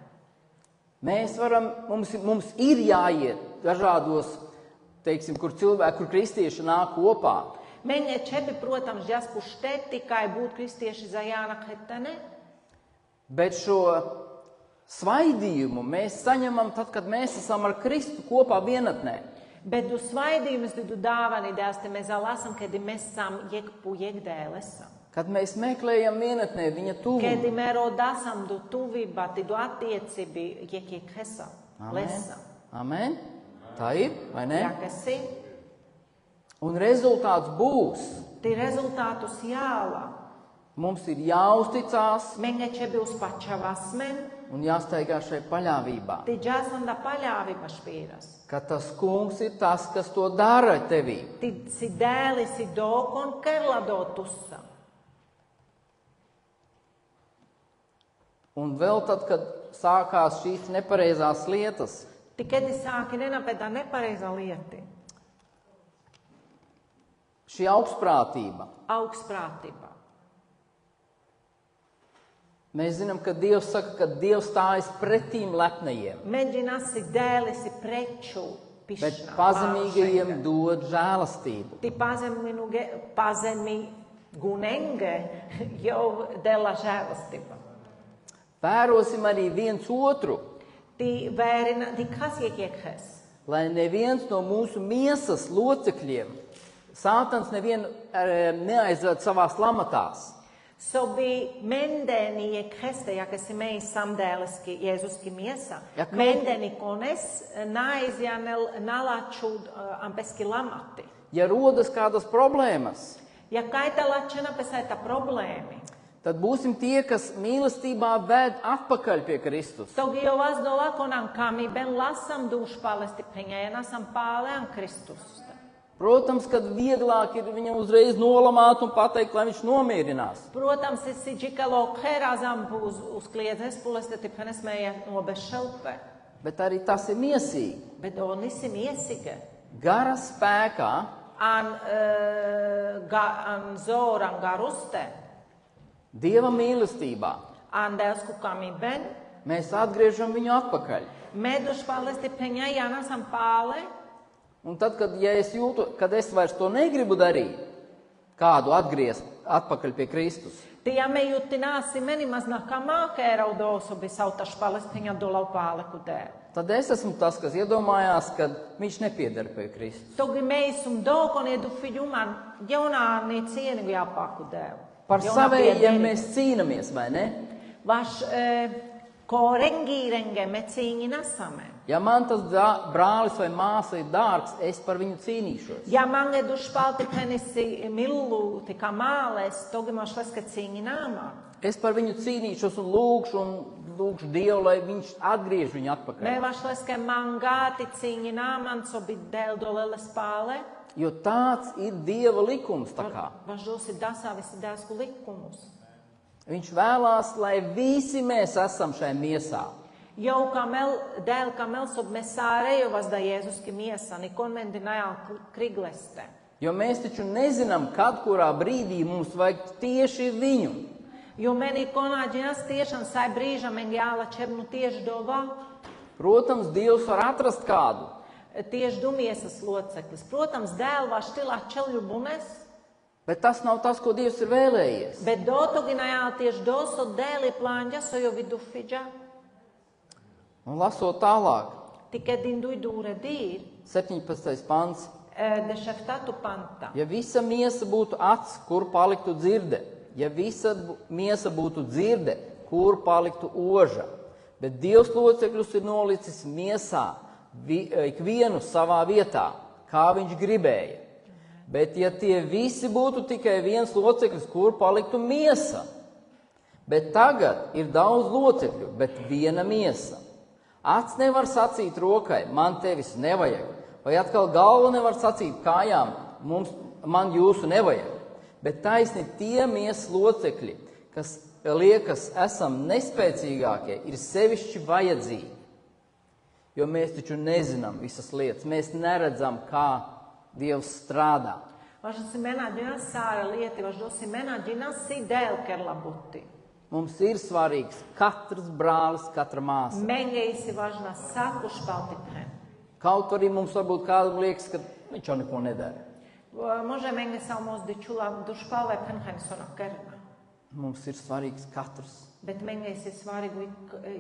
Mēs varam, mums ir jāiet dažādos, teiksim, kur cilvēki, kur kristieši nāk kopā. Mengeče bi, protams, jas puštet tikai būt kristieši zajāna hetene. Bet šo svaidījumu mēs saņemam tad, kad mēs esam ar Kristu kopā vienatnē. Bet du svaidījumus du dāvani dēls te mēs lasam, kad mēs esam jekpu jekdēlesam. Kad mēs meklējam vienatnē viņa Kad tuvumu. mero dasam du tuvībā, ti du attiecībi jek hesam, lesam. Amen. Tā ir, vai ne? Jakasi, Un rezultāts būs. ti rezultātus jāla. Mums ir jāuzticās Mengeče bi uz pačavasmen, un jāstaigā šai paļāvībā. ti džasam da paļāvība špīras. Ka tas kungs ir tas, kas to dara tevī. Ti si dēli si dokon kerla do tussa. Un vēl tad, kad sākās šīs nepareizās lietas, Ti kad sāki nenapēdā nepareiza lieti, šī augstprātība, augstprātībā. mēs zinām, ka Dievs saka, ka Dievs stājas pretīm lepnajiem, Mēģinās si dēli si preču bet pišķināt. pazemīgajiem dod žēlastību. Ti pazemi gunenge jau dēla žēlastība. Vērosim arī viens otru, Ti vērina, ti kas jekjes. lai neviens no mūsu miesas locekļiem, Sātans nevienu neaizved savās lamatās. Sobi mendeni jekheste, jakas mei samdēliski Jēzuski miesa. Ja kaut- Mendeni kones naizjanel nalačud ampeski lamati. Ja rodas kādas problēmas, Ja kaitala čena pesaita problēmi. tad būsim tie, kas mīlestībā ved atpakaļ pie Kristus. Togi jo vas dolakonan kami ben lasam dušpalesti peņa, ja nasam pālean Kristus. Protams, kad vieglāk ir viņam uzreiz nolamāt un pateikt, lai viņš nomierinās. Protams, es džikalo kherazam uz kliedzes puleste tipenes mēja nobešelpe. Bet arī tas ir miesīgi. Bet onisim iesige. Gara spēkā An zoran garuste. Dieva mīlestībā An delsku kami ben. mēs atgriežam viņu atpakaļ. Medušpalesti peņa, ja nasam pāle. Un tad, ja es jūtu, kad es vairs to negribu darīt, kādu atgriezt atpakaļ pie Kristus, Ti ja me juttināsi meni maznākamā kēraudosu bi sautašpalesti peņa dolau pāle kudē. tad es esmu tas, kas iedomājās, ka viņš nepiedara pie Kristus. Togi meisum dokon edu fiļuman jaunāni cienīgi jāpāku dēvu. Par savējiem mēs cīnamies, vai ne? Vaš korengīrenge me cīņi nasame. Ja man tas brālis vai māsa ir dārgs, es par viņu cīnīšos. Ja man edušpalti penisi millu tika māles, togi moš leska cīņi nāmā. Es par viņu cīnīšos un lūkšu Dievu, lai viņš atgriež viņu atpakaļ. Me vaš leska man gāti cīņi nāman, so bi dēl dolele spāle. Jo tāds ir Dieva likums tā kā. Vaš dosi dasā visi dēsku likumus. Viņš vēlās, lai visi mēs esam šai miesā. Jau dēl kamel sob mesārejo vas da Jēzuski miesa, nikon mendinājā krigleste. Jo mēs taču nezinām, kad kurā brīdī mums vajag tieši viņu. Jo meni konāģinas tiešām sai brīža men jāla čebnu tieši dovā. Protams, Dievs var atrast kādu. Tieši dumiesas loceklis. Protams, dēl var štilā čeļu bunes, Bet tas nav tas, ko Dievs ir vēlējies. bet dotoginājā tieši doso dēli plāņa sojo vidu fidža. Un lasot tālāk, Tikai dinduj dūre dīr, 17. pants. dešeftatu panta. Ja visa miesa būtu acs, kur paliktu dzirde? Ja visa miesa būtu dzirde, kur paliktu oža? Bet Dievs locekļus ir nolicis miesā, ikvienu savā vietā, kā viņš gribēja. Bet ja tie visi būtu tikai viens loceklis, kur paliktu miesa? Bet tagad ir daudz locekļu, bet viena miesa. Acs nevar sacīt rokai, man tevis nevajag. Vai atkal galva nevar sacīt kājām, man jūsu nevajag. Bet taisni tie miesas locekļi, kas liekas, esam nespēcīgākie, ir sevišķi vajadzīgi. Jo mēs taču nezinām visas lietas, mēs neredzam, kā Dievs strādā. Važda se menadžina Sāra lieti, važda si menadžina si dēlker labuti. Mums ir svarīgs katrs brālis, katra māsa. Mengeisi važna saku špaltiphen. Kaut arī mums varbūt kādam liekas, ka viņš jau neko nedara. Može menge samo zdičula du špale penhen sona kerna. Mums ir svarīgs katrs. Bet mengeisi svarīgu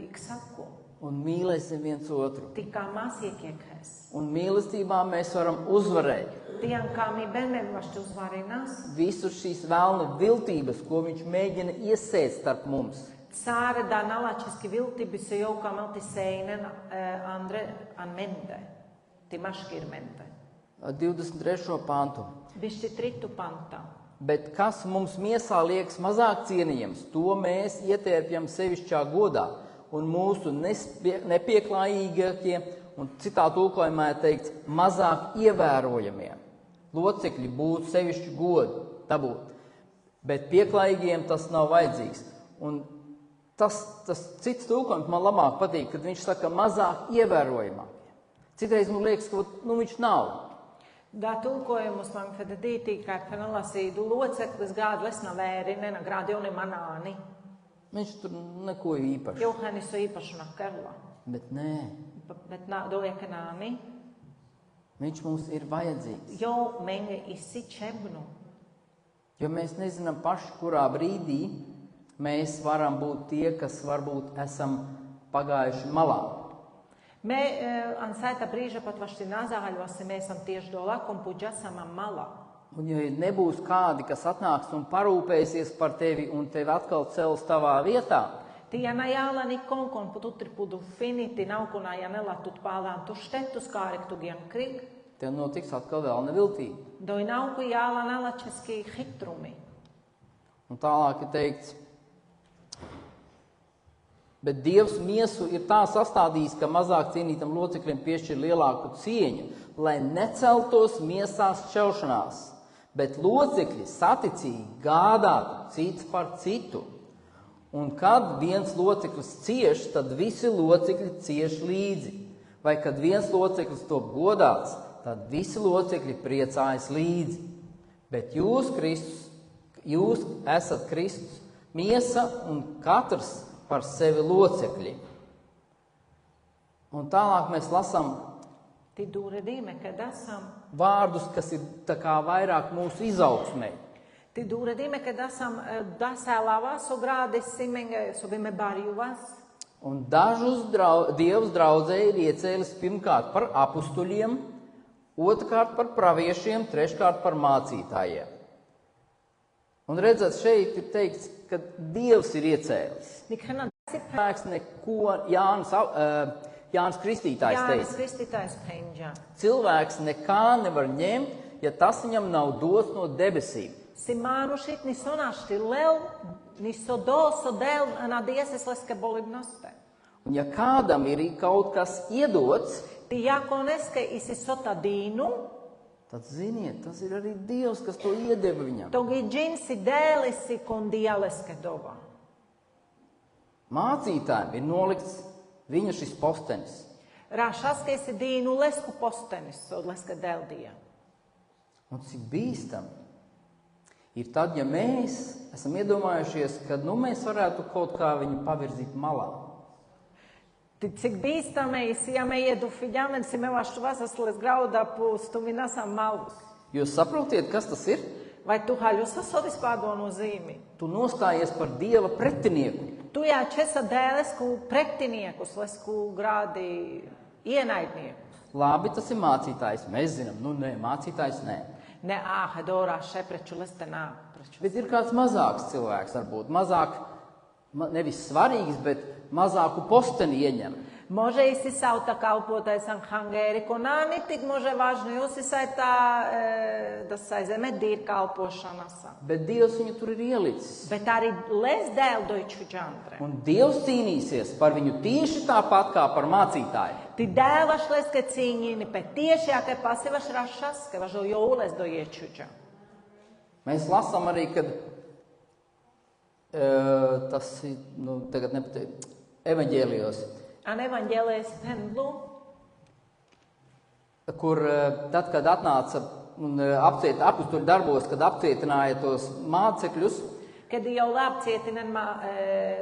ik saku. Un mīlēsim viens otru. Tikā māsiekiekas. Un mīlestībā mēs varam uzvarēt Tiem, kā mi benmen vašķi uzvarīnās. visu šīs vēlna viltības, ko viņš mēģina iesēt starp mums. Sāre da nalačiski viltibi se jau kā melti seinen andre an mende. Ti maškir mende. 23. pantu. Višķi tritu pantā. Bet kas mums miesā liekas mazāk cienījams, to mēs ietērpjam sevišķā godā. Un mūsu nepieklājīgākie, un citā tulkojumā teikts, mazāk ievērojamie locekļi būtu sevišķu godu dabūt. Bet pieklājīgiem tas nav vajadzīgs. Un tas cits tulkojums man labāk patīk, kad viņš saka mazāk ievērojamākie. Citreiz man liekas, ka viņš nav. Da tulkojumus man fededītī, kā penalasīdu loceklis gādu lesna vēri, nena grādi jau ne manāni. Viņš tur neko īpaši. Johani su īpašuna kerla. Bet nē, Bet dojeka nāni. viņš mums ir vajadzīgs. Jau menge isi čebnu. Jo mēs nezinām paši, kurā brīdī mēs varam būt tie, kas varbūt esam pagājuši malā. Me an saita brīža pat vašti nazāļosi, mēs esam tieši do lakum puģasam malā. Un ja nebūs kādi, kas atnāks un parūpēsies par tevi un tevi atkal cels tavā vietā, Tiena jāla nikonkon pututri pudu finiti naukunā ja nelatut pālām tu štetus kāriktu gien krig. tev notiks atkal vēl neviltība. Doj nauku jāla nalačeski hitrumi. Un tālāk ir teikts, bet Dievs miesu ir tā sastādījis, ka mazāk cienītam locekļiem piešķir lielāku cieņu, lai neceltos miesās šķelšanās, bet locekļi saticīgi gādātu cits par citu. Un kad viens loceklis cieš, tad visi locekļi cieš līdzi. Vai kad viens loceklis top godāts, tad visi locekļi priecājas līdzi. Bet jūs esat Kristus, miesa un katrs par sevi locekļi. Un tālāk mēs lasām Ti dūredīme, kad esam. vārdus, kas ir tā kā vairāk mūsu izaugsmē. Ti dūredīme, kad esam dasēlāvā sogrādes simenge, sobime barjuvās. Un dažus Dievs draudzē ir iecēlis pirmkārt par apustuļiem, otrkārt par praviešiem, treškārt par mācītājiem. Un redzat, šeit ir teikts, ka Dievs ir iecēlis. Nikhana Cilvēks neko, Jānis Kristītājs Jānis teica, Kristītājs peņģā. cilvēks nekā nevar ņemt, ja tas viņam nav dots no debesīm. Simānu šit nisonašti lel, nisodoso del na dieses leske bolibnoste. Un ja kādam ir kaut kas iedots, Ti jākoneske isi sota dīnu, tad ziniet, tas ir arī Dievs, kas to iedeva viņam. togi džinsi dēlisi kondialeske dova. Mācītājiem ir nolikts viņa šis postenis. Rašaske isi dīnu lesku postenis, od leske dēldija. Un cik bīstami ir tad, ja mēs esam iedomājušies, ka mēs varētu kaut kā viņu pavirzīt malā. Ti cik bīstame isi, ja me iedu fiģamen, si me vašu vasasles graudā pūstu, vi nasam malus. Jūs saprotiet, kas tas ir? Vai tu haļu sasodis pāgonu zīmi? Tu nostājies par Dieva pretinieku. Tu jā česa dēlesku pretiniekus, lesku grādi ienaidniekus. Labi, tas ir mācītājs. Mēs zinām, nē, mācītājs nē. Ne āhe dorā še preču leste nā. Bet ir kāds mazāks cilvēks, varbūt mazāk, nevis svarīgs, bet mazāku posteni ieņem. Može isi sauta kalpotais an hangēri, ko nāni tik može važno, jūs isai tā, das sai zeme dīr kalpošanasa. Bet Dievs viņu tur ir ielicis. Bet arī les dēl dojču džandre. Un Dievs cīnīsies par viņu tieši tāpat kā par mācītāju. Ti dēlaš leske cīņini, bet tieši jāke pasivaš rašas, ka važo jau les doječu džandre. Mēs lasām arī, kad Tas ir, tagad nepateikt, evaņģēlijos, Evanģēlijas 5, kur tad, kad atnāca un apstuļu darbos, kad apcietināja tos mācekļus, kad jau apcietina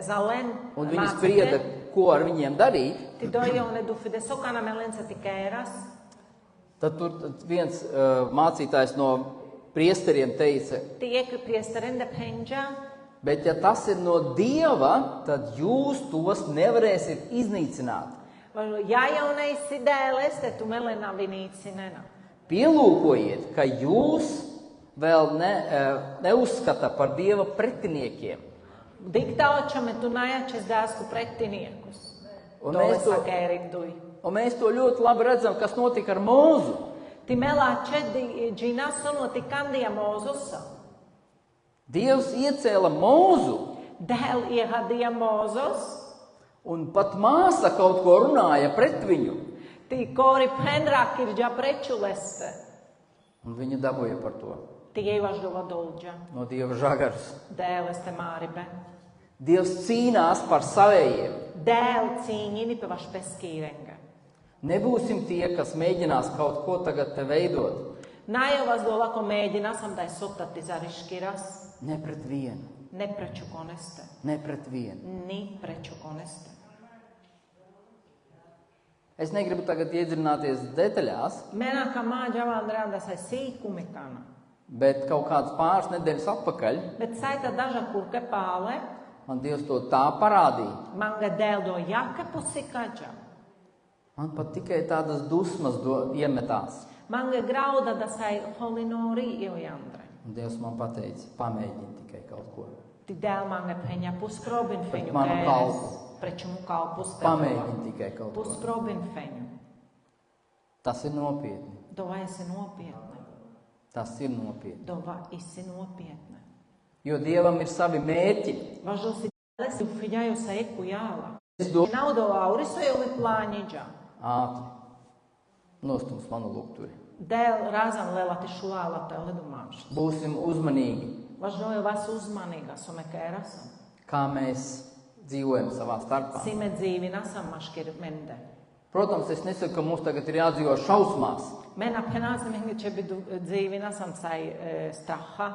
Zalen un viņi sprieda, ko ar viņiem darīt, ti doivano de sokana melenza ti kēras, tad tur viens mācītājs no priesteriem teica, ti eki priesterende penģa, bet ja tas ir no Dieva, tad jūs tos nevarēsiet iznīcināt. ja jau neisi dēles, te tu melena vinīcinena. Pielūkojiet, ka jūs vēl neuzskata par Dieva pretiniekiem. Diktaučame tu najjačes dēsku pretiniekus. Un mēs to ļoti labi redzam, kas notika ar Mūzu. Ti melā čedi džinasu no ti kandija Mūzusa. Dievs iecēla Mūzu, Dēl iehadīja Mūzus, un pat māsa kaut ko runāja pret viņu. ti kori penrak irģa prečuleste. Un viņa dabūja par to Ti ievaždova dolģa. no Dieva žagaras. Dēles te māribe. Dievs cīnās par savējiem. Dēl cīņini pe vaš peskīrenga. Nebūsim tie, kas mēģinās kaut ko tagad te veidot. Najovas do lako mēģina sam dai sotati zariškiras. Ne pret vienu, Ne preču koneste. ne pret vienu. Ni preču koneste. Es negribu tagad iedziļināties detaļās, Mena ka māģa vandrāda sai sīkumikana. bet kaut kādas pāris nedēļas atpakaļ Bet saita daža kurke pāle, man Dievs to tā parādīja. manga dēl do jake pusikaģa. Man pat tikai tādas dusmas iemetās. Manga grauda da sai holinori iojandre. Un Dievs man pateica, pamēģini tikai kaut ko. Ti dēl manga peņa pusprobin feņu manu kēres. kalpu. Preču mu kalpus Pamēģini tikai kaut ko. Pusprobin feņu. Tas ir nopietni. Dova esi nopietne. Tas ir nopietni. Dova esi nopietne. Jo Dievam ir savi mērķi. Važo si dēles u fiļaju sa eku jāla. Es domāju, Naudo auriso jau li plāņiģa. ātri. Nostums manu lukturi. Dēl rāzam lēlati šulāla te ledumāšas. Būsim uzmanīgi, Važo jau vas uzmanīga some kērasam. kā mēs dzīvojam savā starpā. Sime dzīvi nasam maškir mende. Protams, es nesaku, ka mums tagad ir jādzīvo šausmās, Mena penāzim će biti dzīvi nasam sai straha.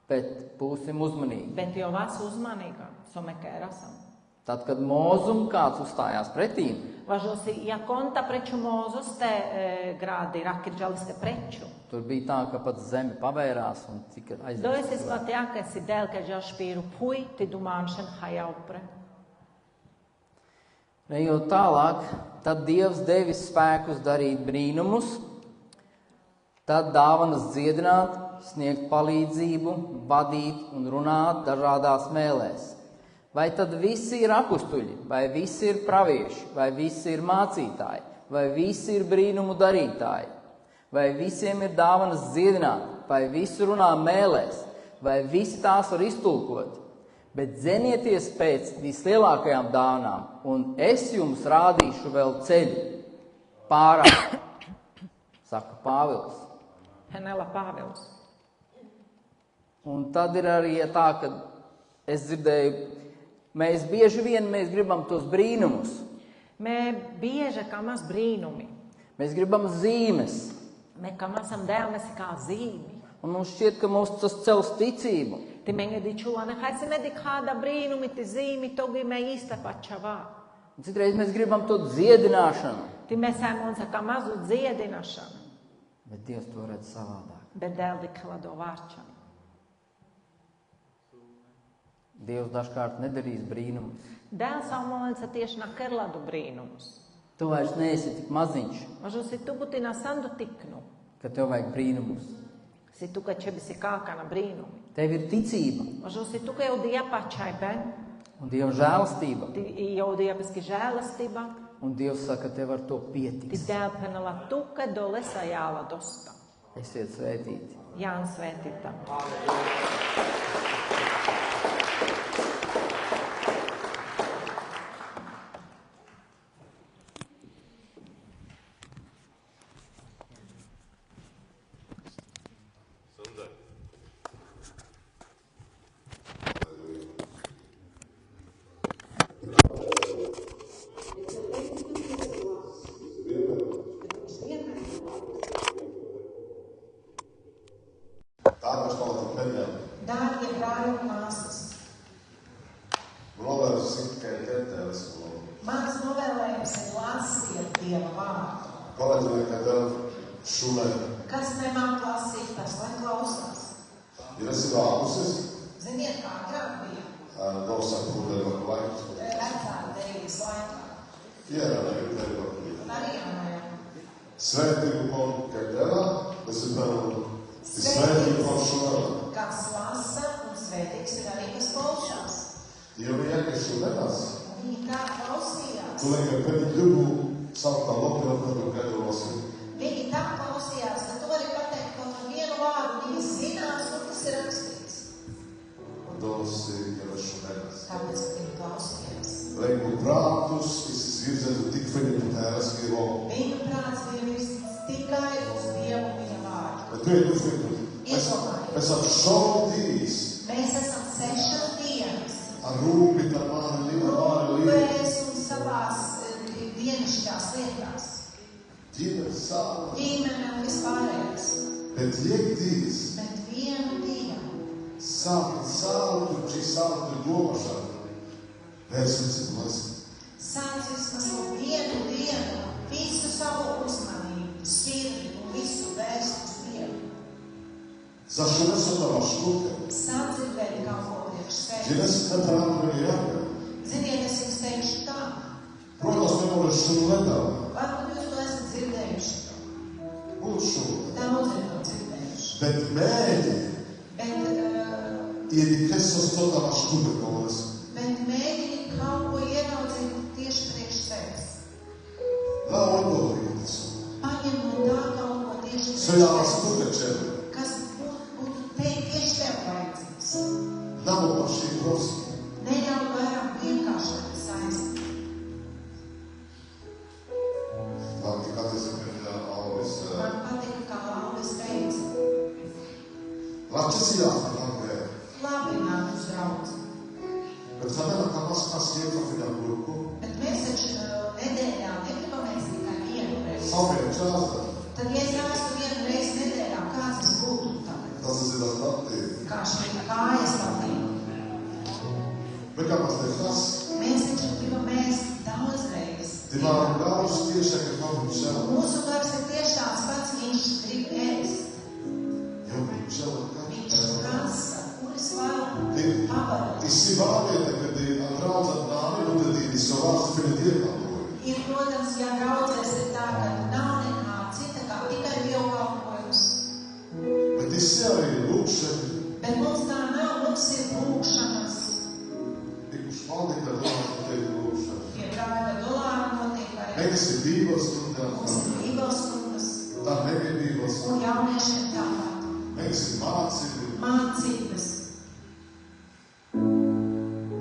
bet būsim uzmanīgi. Bet jau vas uzmanīga some kērasam. Tad, kad Mūzum kāds uzstājās pretīm, Važo si, ja konta preču Mūzus te grādi rakirģaliske preču. tur bija tā, ka pat zeme pavērās un tika Dois es aizvest. pat jāka esi dēl, ka jau špīru puj, ti dumānšen hajaupre. Ejot tālāk, tad Dievs devis spēkus darīt brīnumus, tad dāvanas dziedināt, sniegt palīdzību, vadīt un runāt dažādās mēlēs. Vai tad visi ir apustuļi, vai visi ir pravieši, vai visi ir mācītāji, vai visi ir brīnumu darītāji, vai visiem ir dāvanas dziedināt, vai visi runā mēlēs, vai visi tās var iztulkot. Bet dzenieties pēc vislielākajām dāvanām, un es jums rādīšu vēl ceļu pārāk, saka Pāvils. Henela Pāvils. Un tad ir arī tā, ka es dzirdēju, mēs bieži vien gribam tos brīnumus, Me bieže kā maz brīnumi. mēs gribam zīmes, Me kā masam dēlmesi kā zīmi. un mums šķiet, ka mums tas cels ticību. Ti menge di čulane, hai se ne di kāda brīnumi, ti zīmi, togi me īsta pačavā. Un citreiz mēs gribam to dziedināšanu, Ti me sēmonsa kā mazu dziedinašanu. bet Dievs to redz savādāk. Bet dēl di klado vārčanu. Dievs dažkārt nedarīs brīnumus. Dēl savu molenca tieši na kerladu brīnumus. Tu vairs neesi tik maziņš, Važu si tu būti na sandu tiknu. ka tev vajag brīnumus. Si tu, ka čebi si kākā na brīnumi. Tev ir ticība Važu si tu, ka jau di pačai ben. un Dieva žēlastība. Ti jau di beski žēlastība. Un Dievs saka, tev ar to Ti pietiks. dēl penela tu, ka dole sajāla dosta. Esiet svētīti. Jānis svētīta. vārdu. Kolēģi nekad šulē. Kas nemāk lasīt, tas lai klausās. Ir esi vākusies? Ziniet, kā agrāk bija? Nosaka, kur tev laikus. Vecā Deivijas laikā. Ierādēju tev. Arī jāmājā. Svētību kon kaģerā, tas ir svētību kon šulē. Kas lasa un svētīgs ir arī, kas klausās. Jo viņi iekaišu nedās. Viņi kā klausījās. Tu liekas, ka viņi ļubu savu tā lopilot, kad kaģeru lasīt. Viņi tā klausījās, ka tu vari pateikt kaut ar vienu vārdu, viņi zinās, un tas ir rakstīts. Dos iekaišu nedās. Tāpēc, ka viņi klausījās. Reiku prātus, izvirdzētu tik viņi putēras Dievo. Viņu prāts bija virzīts tikai uz Dievu viņa vārdu. Bet tu ir uzvirtu. Mēs esam šaudījis. Mēs esam 6 dienas. Ar rūpi tā mani līva. Rūpēs un savās dienišķās lietās. Ģimenes sāla. Ģimene un vispārējais. Bet iekdīs. Bet vienu dienu. Sākat sālu, tur šī sāla tur domašana. Vērsmēs plasi. Sāc vismaz vienu dienu, visu savu uzmanību, sirdi un visu vērst uz Dievu. Zašto nesotavā šluka? Sadzirdēt kaut ko priekš sevi. Ja nesatāru viņa jāpē. Ziniet, es jums teikšu tā. Protams, nevarēs šunu ledāvā. Varbūt jūs to esat dzirdējuši. Būtu šunu. Daudz ir to dzirdējuši. Bet mēģi Bet ir kas sotavā šluka kolas. mēģini kaut ko ieraudzīt tieši priekš sevis. Nav atbildības. Paņem no tā kaut ko tieši priekš Sojāvās sevis. šluka čevi. Kas būtu tieši tev vajadzīgs. Nav par šī prosi. Neļauj vairāk vienkāršāk saistīt. Tā tik attiecībā Alvis. Man patika, kā Alvis teica. Lačas jāpārāk. Labi nāk uz draudzi. Bet kādā kā maskās iekafījā grupu. Bet mēs taču nedēļā negribamēs tikai vienu reizi. Saviem čāzā. Tad, ja es āstu vienu reizi nedēļā, kāds es būtu tagad? Tas ir az nattī. Kā šeit kājas patīk. Bet kā μας τεχάς. Mēs taču gribamēs daudz reizi. Τη μαρογκάρους τieša, ka kaut žēl. Mūsu gars ir tieši tāds pats, viņš grib ēst. Jo žēl, Viņš prasa, kuras varu Ti pavarot. si vālieta, kad ir atraudzat nāmi, un tad ir savās fili iekāpoju. Ir, protams, ja draudzēs ir tā, ka nav nekā cita, kā tikai dievkalpojums. Bet esi arī lūkšana. Bet mums tā nav, mums ir lūkšanas. Ikuši valdītā domāt, ka tevi lūkšana. Pie kāda dolāra notiek arī. Nekas ir bībeles stundām. Mums ir bībeles stundas Tā nebija bībeles. un jauniešiem tāpat. Nekas ir mācība. Mācības.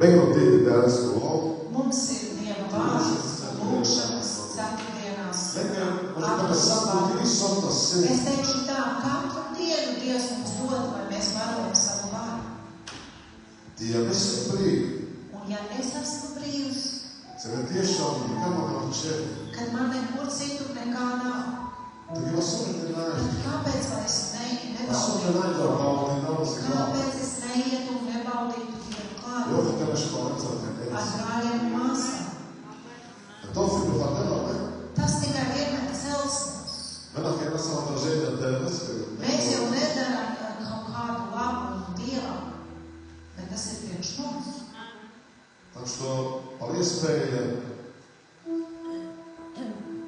Beigot divi dēļ skolu. Mums ir Dieva vārds, lūkšanas, ceturtdienās. Kāpēc sākot visu tas sevi? Es teikšu tā, katru dienu Dievs mums dod, lai mēs varojam savu vārdu. Dievi esi brīvi. Un ja es esmu brīvs, Sevi tiešām nekā man nav čevi. kad man nekur citur nekā nav, Tu jau sametinājumi. tad kāpēc lai es nebaudītu? Sametinājumi baudi daudz ir labi. Kāpēc es neietu un nebaudītu Dievu klātu? Jo, ka tev šī pārcelt Ar ir. brāļiem un māsām. To fiku tā nevā, ne? Tas tikai vienmēr cels mums. Vienāk, ja esam tā žēļa tevi nespēju. Mēs jau nedarām kaut kādu labu Dievam, bet tas ir priekš mums. Так что, par iespēju,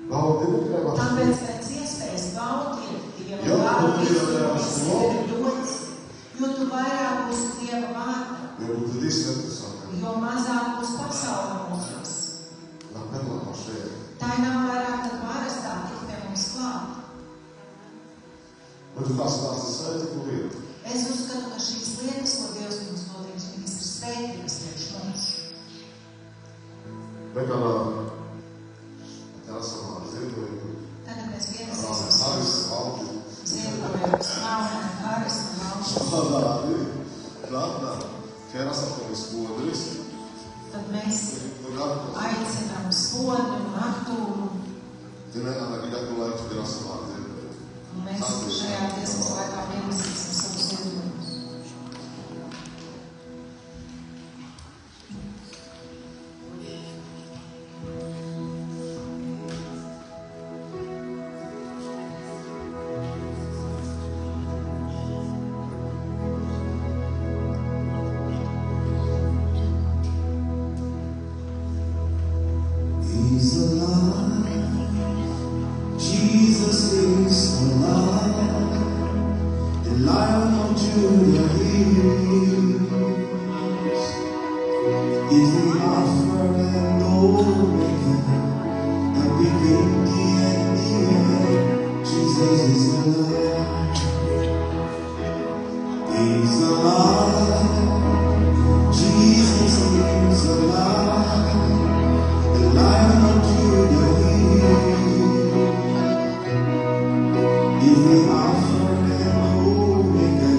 baudi negribas. Tāpēc pēc iespējas baudiet Dieva Jo, vārdu, tu Dieva kas vārds tev ir dots, jo tu vairāk būsi Dieva vārda, Jo būtu izsvetas saka. jo mazāk būs pasaule mūsos. Nav nedomā šeit. Tā nav vairāk tad varas tā tik pie mums klāt. Bet tu tās svētīgu lietu. Es uzskatu, ka šīs lietas, ko Dievs mums dod, viņas ir svētīgas priekš mums. Bet kādā, tā esam ziedojumu. Tagad mēs Rāzi vienasies Haris, valdi. ziedojums, slavu, haris un valšu. Tādā, ka esam tevi spodris. Tad mēs Tu gadu. aicinām spodru un aktūru, Ti nenādā, ka jāku laiku, kad esam ziedojumu. un mēs šajā tiesas laikā vienasīsim savus ziedojumus. Jesus is alive, the Lion of Judah is the Alpha and Omega, the beginning and the end. Jesus is alive. He's alive. Jesus is alive. The Lion of Judah is the Alpha and Omega,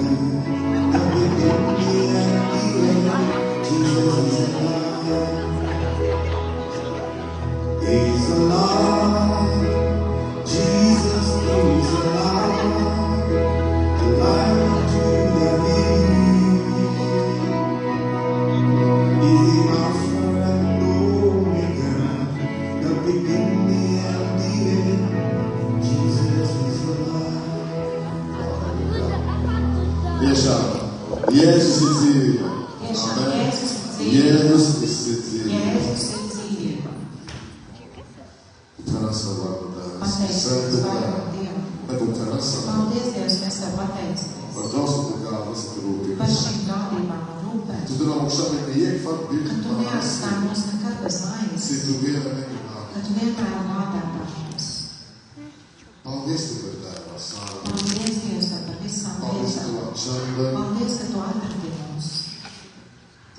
the beginning and the end. Jesus is alive. He's alive. Jesus is alive. The Lion of Judah is the Alpha and Omega, the beginning and the end. Jesus is alive. Jēzus ir dzīvība. Amen. Jēzus ir dzīvība. Terasā vārdu Tēvs. Svētu Tēvu. Bet un terasā. Paldies, Dievs, mēs tev pateicamies. Par daudz tu gāvas Par rūpības. šīm gādībām un rūpēm. Tu draugs šādi neiekfat Ka biļu tu neatstāj mūs nekad bez vainas. Citu vienmēr nāk. Ka tu vienmēr gādā par mums. Paldies tu par Tēvā sāru. Paldies, Dievs, tev par visām Paldies tu lietām. atšandai. Paldies, ka tu atradi mūs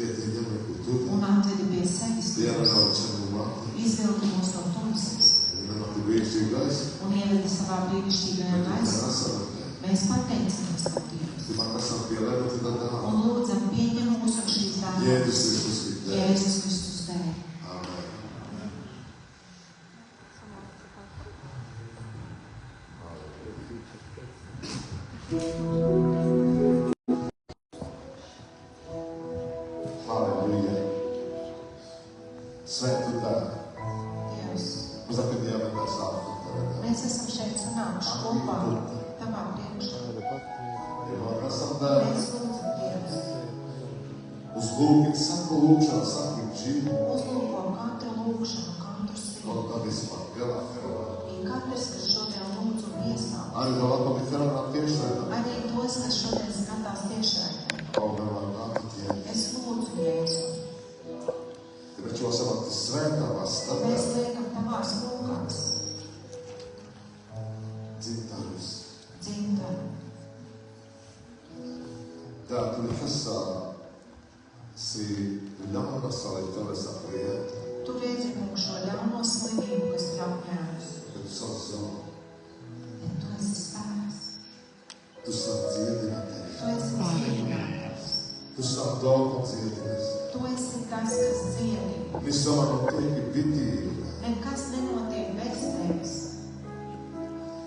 Tie ņemē kultūru. un atvedi pie sevis. Dieva nav čandu māti. Izvilki mūs no tumsas Vienmēr tu brīkšķīgi gaisa. un ievedi savā brīnišķīgajā gaisā. Terasā. Mēs pateicamies par Dievs Tu man esam pielēdoti tad dāvā. un lūdzam pieņem mūsu šīs dāvātas. Jēzus Kristus ir Dēvs. Jēzus Kristus dēļ. Amen. Halleluja. Svētu Tēvu. Dievs, Uz apēdījām mēs sākam Tēvā. mēs esam šeit sanākuši kopā tavā priekšā. Dievā esam Tēvā. Mēs lūdzam Dievs. Uzlūkit saku lūkšanu, saku dzīvi. Uzlūko katru lūgšanu, katru sīku. Un tad vispār galā Ferā. I katrs, kas šodien lūdz un iestāv. Arī vēl atpakaļ Ferā tiešraidē. Arī tos, kas šodien skatās tiešraidē. Paldies, nākat tie. Es lūdzu Jēzu. Tāpēc jau esam svētāvās Mēs stāvā. liekam tavās lūkās Dzintarus. dzimtaru. Tā, tu nekasā si ļauna salītava sapriet. Tu redzi mums šo ļauno slimību, kas ir apņēmusi. Bet tu savu savu. Bet tu esi spēks. Tu savu dziedinātājs. Tu esi dziedinājums. Tu savu daudz dziedinājs. Tu esi tas, kas dziedi. Viss savā no tieki bitīvi. Nekas nenotiek bez tevis.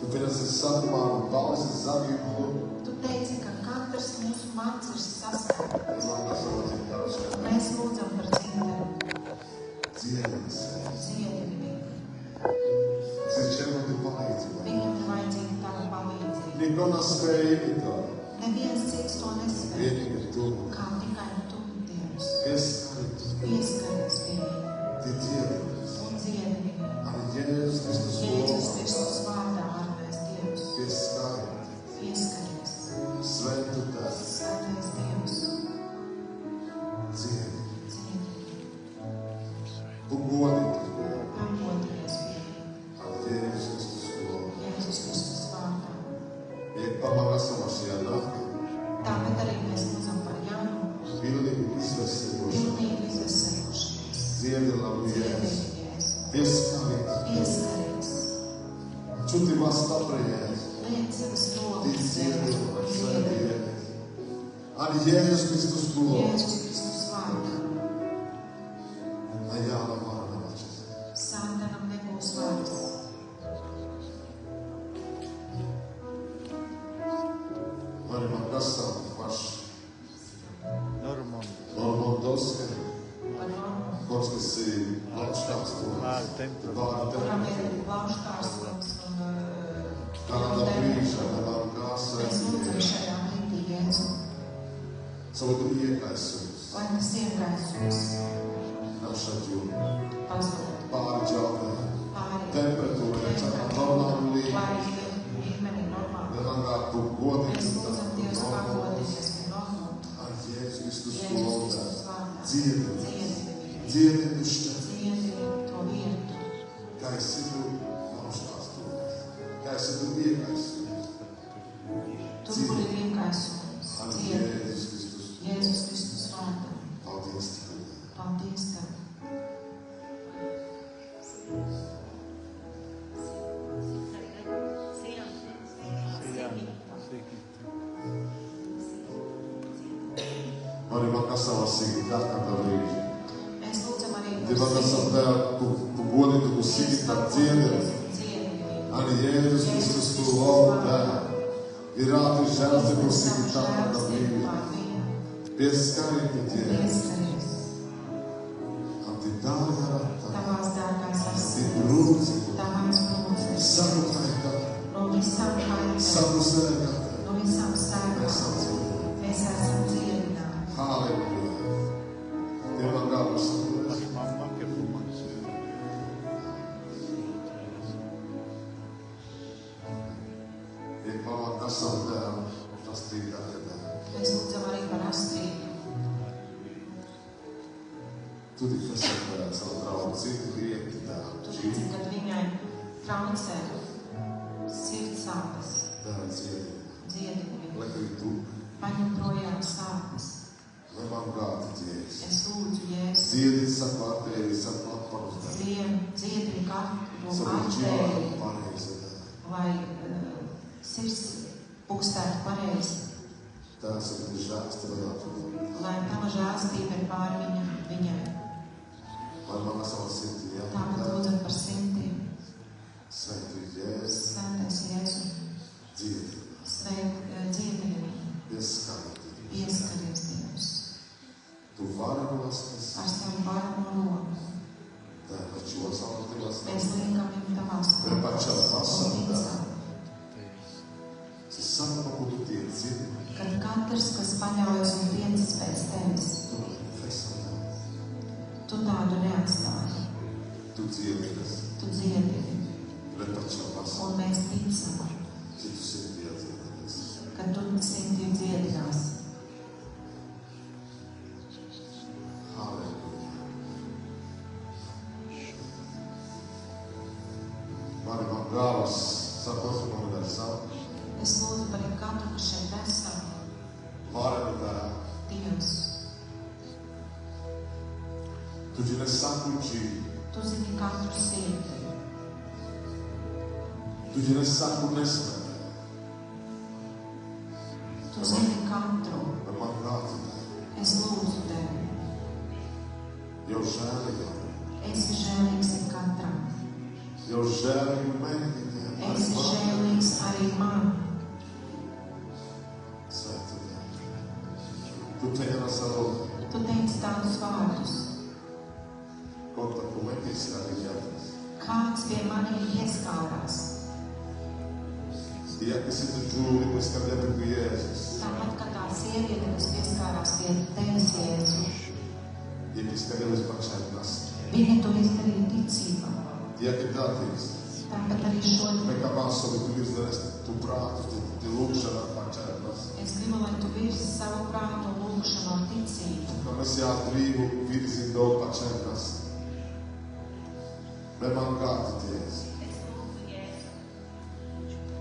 Tu vienasi sākumā un pauzi zavību. Tu teici, ka katrs mūsu mans ir sastāvs. Lāna savu dzintarus. Mēs lūdzam par dzimtaru. Dziedinājs. Dziedi viņu. Zirčēnu tu palīdzību. Viņam ir vajadzīga tava palīdzība. Niko nas spēja imitāt. Neviens cits to nespēj. Vienīgi tu. Kā tikai tu, Dievs. Pieskarit. Pieskaries pie viņu Ti dziedinājs. un dziedi viņu. Ar Jēzus Kristus Jēzus vārdā. Kristus vārdā varmēs Dievs. Pieskarit. Pieskaries. Svētu Tēvu. Svētais Dievs. Dziedi. Dziedi. Tu godīgi. Pamoties pie viņu. Ar Jēzus Kristus vārdā. Jēzus Kristus vārdā. Iek pamāgasam šajā naktī. Tāpēc arī mēs lūdzam par jaunu, Pilnīgi izveseļošanu. pilnīgi izveseļošanos. Dziedi labu Dziedi Jēzus. viņu, Jēzu. Pieskarit. Pieskaries. Čuti vas stapri Jēzus. Liec savas Ti rokas dziedi. Jēzu un Svētu dziedi. Jēzus. Ar Jēzus Kristus vārdā. Jēzus Kristus vārdā. Ajāla vārdā mačas. Sātanam nebūs vārds. Arī man kasām paši. Normondoska. Par Romu, Korskas ir Latvijas kuram ir plauškārsums un Kādā brīžā, kādā kāsā. mēs lūdzam šajā brīdī Jēzu, Savu tu iekaisums. lai tas iegaisums Našaģu. pazūd Pāri džautē. pāri Temperatūra. Normāli. lai līmeni normāli. Devangāt tu Mēs godīgi lūdzam Dievs pagodīties pie normāli. ar Jēzus Kristus Jēzus vārdā. Kristus vārdā. Dziedi Dziedi šķiet, to vietu. kā esi tu nošās to, kā esi tu iekaisojis. Tur, kur ir iekaisojums. Ar Dziedi Jēzus Kristus. Jēzus Kristus vārdā. Paldies Tev. Paldies Tev. Morimo kasavasi kakata brīži. Mēs lūdzam arī Devangāsam Tev, tu godīgi tu sigita dziedi. Ar Jēzus Kristus tu vārdā. Ir ātri žēlsti tu sigita kakata brīži. Pieskarīgi Jēzus. Anti dārgarata. Tavās dārgās Anti asins. brūci. Tavās brūces. Sarukaita. No visām kaitēm. Sarusēkata. No visām Mēs sērgām. atzīmējam. Mēs esam dziedināti. Halleluja. Devangāmas. Iekvāvāt kasam Tev, tas tīkākatā. Mēs lūdzam arī par Astrīdu. Tu tik esat savu draugu citu lieti Tev. Tu redzi, kad viņai traucē sirds sāpes. Tev dziedi. Dziedi viņu. Lai arī tu, Paņem projām sāpes. lai man gāti dziedi. Es lūdzu Jēzu. Dziedi saku atēri, saku atparus Tev. Dziedi katru Savu artēri, dzīvāku pareizi Tev. lai sirds pukstētu pareizi. Tev esat žēlstība Tev. Lai tava žēlstība ir pār viņai. Lai man savu sirdī Tāpat lūdzam par simtiem. Sveitu Jēzus. Svētais Jēzu. Dziedi. Dziedi viņu. Pieskaiti. Pieskaries Dievs. Tu vari nostas. Ar savu varmo roku. Tev taču savu Tevas. Mēs liekam viņu tavās Vai pašā pasaules palīdzā. Es saku, ko tu tieci. Kad katrs, kas paļaujas un tiecas pēc tevis, Tu fesam. tu tādu neatstāji. Tu dziedies. Tu dziedi. Vai pašā pasaules. Un mēs ticam, Citu sirdī atzīties. ka tu simtiem dziedinās. Halleluja. Mani man gāvas saprotu man dar savu. Es lūdzu par katru, kas šeit esam, Varenu tā. Dievs. Tu ģine sakuči. Tu zini katru sirdi. Tu ģine saku nesmē. Tu zini katru. Vai man gāti tā. Es lūdzu tevi. Jau žēlīga. Esi žēlīgs ir katram. Jau žēlīga mēģinājumā. Esi žēlīgs arī man. Sveitu Tev. Tu tevi savu. Tu teici tādus vārdus. Kaut kā tu metīs kā viņas. Kāds pie maniem ieskārās. Ja kas ir tu džūli, kas kā dēļ pie Jēzus. Tāpat kā tā sieviete, kas pieskārās pie tevis, Jēzu. Ja kas kā dēļ pašai nas. Viņa to izdarīja ticībā. Ja ka dātīs. Tāpat arī šodien. Nekā māsovi tu izdarēs tu prātu, tu lūkšanā pašai nas. Es gribu, lai tu virsi savu prātu un lūgšanu ar ticību. Ka mēs jāatbrīvu virzi daudz pašai nas. Vai man gāti Jēzus.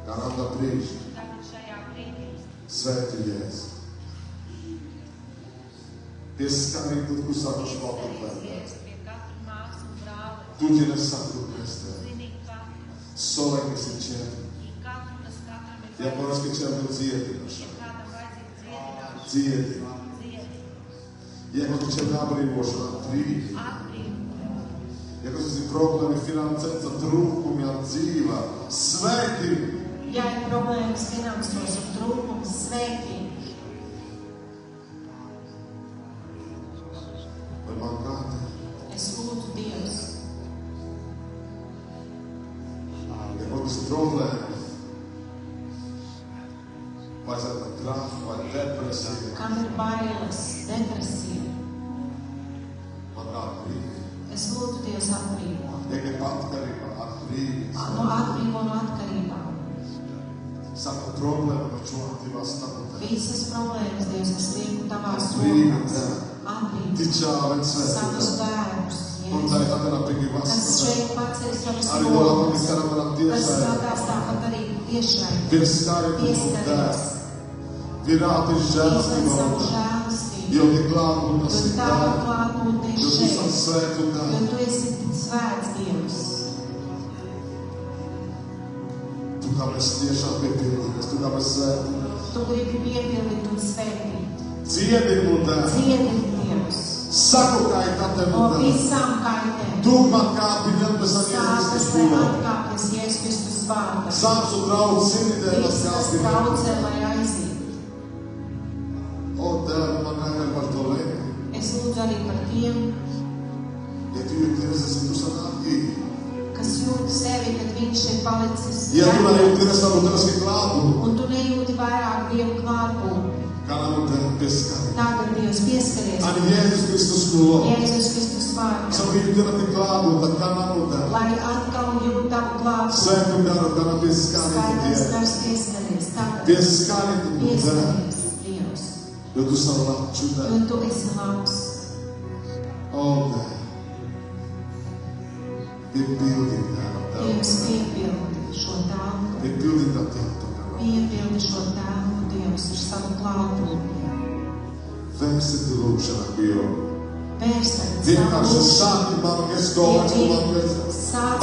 Kā nav tā brīži. Sveitu Jēzus. Pieskarīgi tu, kur sāku švalku plētāt. Tu ģine saku Tev. Solē, kas ir čēri. Ja paras, ka čēri tu dziedināšana. Dziedi. Ja ka tu čēri atbrīvošana, atbrīvi. Ja kas ir problēma finansēta trūkumi ar dzīvā, sveiki! Ja ir problēmas finansos un trūkums, sveiki! Vai man gāti? Es lūdzu Dievs. Ja kaut kas ir problēma, vai zeta grāfa, vai depresija, Kam ir bailes, depresija, man atbrīvi. es lūdzu Dievs atbrīvo. Ja ka atkarība atbrīvi. No atbrīvo no atkarībām. problēmas tavās tautās. Visas problēmas, Dievs, kas liek tavās Brīvi rokās. tev. Atbrīvo Tičāven savus svētā. bērnus, Un tā ir tāda pīgi kas vasarā. šeit paceļ savas Arī dolā rokas, karam varam kas tiešai. skatās tāpat arī tiešai. Pieskari tu Pieskaries. Virāti Izved žēlstību. savu žēlastību, Jo tik klātbūtnes jo ir tava tā. klātbūtne ir Jo tu šeit, esi svētu tā. jo tu esi svēts Dievs. Tu kā mēs tiešām piepildīties, tu kā mēs svētu. Tu gribi piepildīt un svētīt. Ciedini un tā. Ciedi Dievs Saku, kā ir tā no tev. visām kaitēm. Tūkmat kāpi nepesam Sākas, Jēzus lai Kristus. atkāpjas Jēzus Kristus vārdā. Sāks un draudz sinidēmas Viss, kas kāpi. traucē, lai aiziet. O, Dēvi, man vajag par to lēni. Es lūdzu arī par tiem, Ja tu jūties, esi tu sanāki. kas jūt sevi, kad viņš ir palicis Ja tu ģērbē, nejūties, savu tevi klābu. un tu nejūti vairāk Dievu klātbūtni. Kā nav te pieskari. Tagad Dievs pieskaries. Ani Jēzus Kristus kulo. Jēzus Kristus vārdā. Savu jūties, te klābu, tad kā nav te. Lai atkal jūt tavu klātbūtni. Svētu garu, kā nav pieskari. Skaidrs, kas pieskaries. Tagad Pieskari tu te. pieskaries Dievs. Jo tu savu labču te. Jo tu esi labs. O, Dēvi. Piepildi, Dēvi. Dievs piepildi šo tēlu. Piepildi tā tev. Piepildi šo tēlu, Dievs, ar savu klātbūtni. Vēsti lūkšana, Dievu. Pērstani Vienkārši sāki man, es kolēģi, man,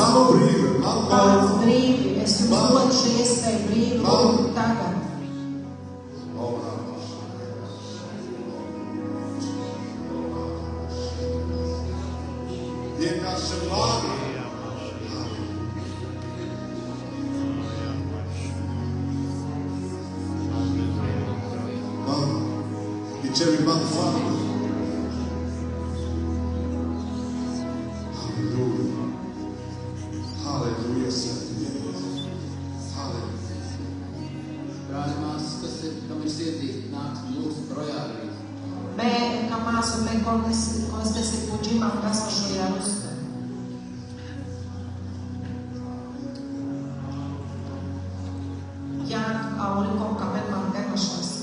manu brīvi, man Pats kolēģi. brīvi, es jums dodu šo iespēju brīvi lūgt tagad. Vienkārši labi. Man, i Ciebie man chwała. Halleluja. Halleluja, Svētī Jēzus. Halleluja. Brāļi, māsas, kas ir, kam ir sirdī, nāk lūdzu projā arī. Bem, Camasso, bem, como se podia marcar sua joelhos. Ya, ahora con cabel marcar las cosas.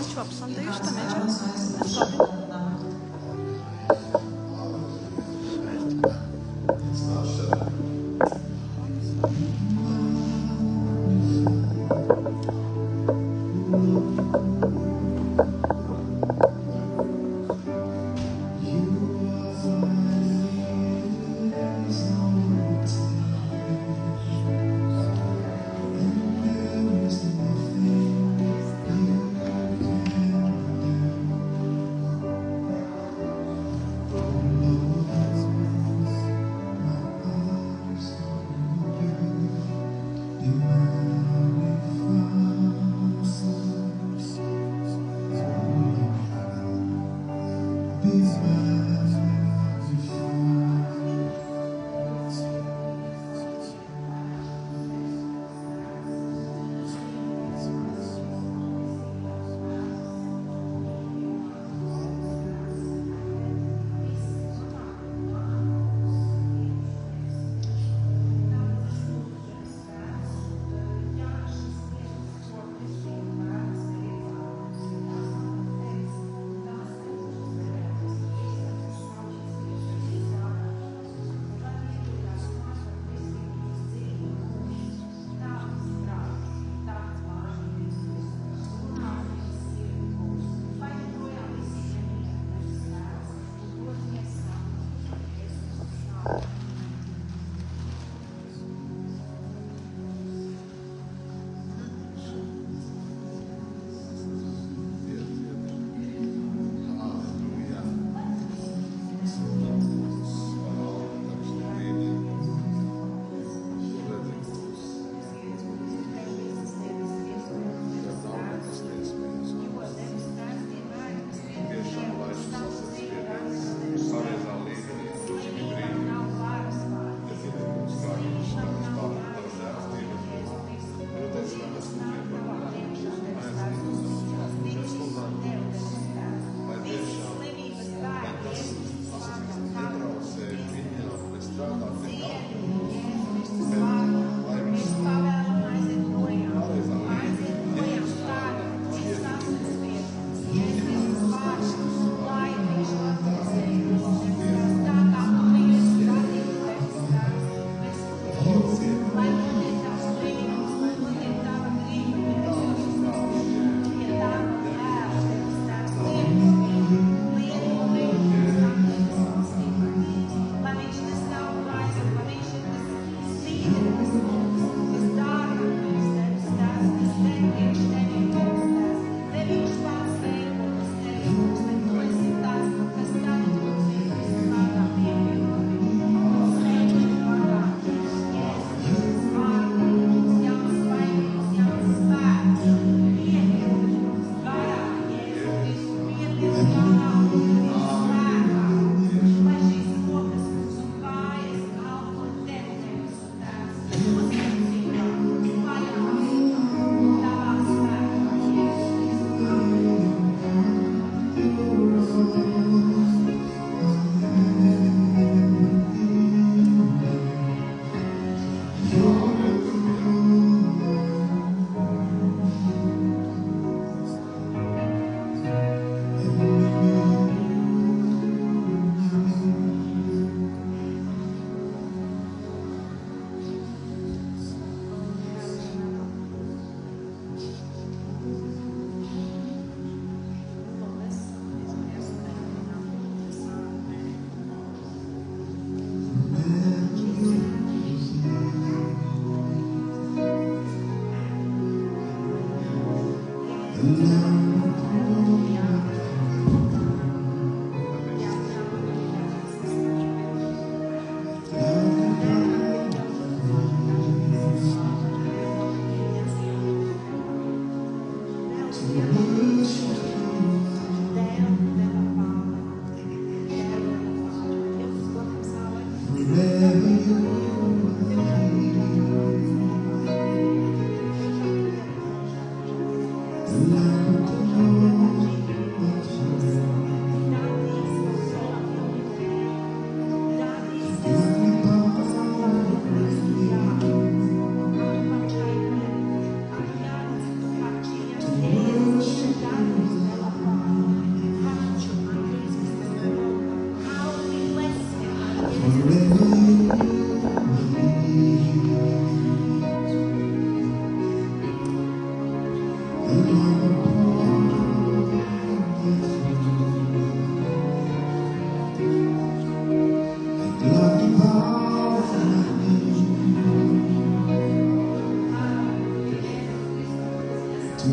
Deixa eu opção disto também já.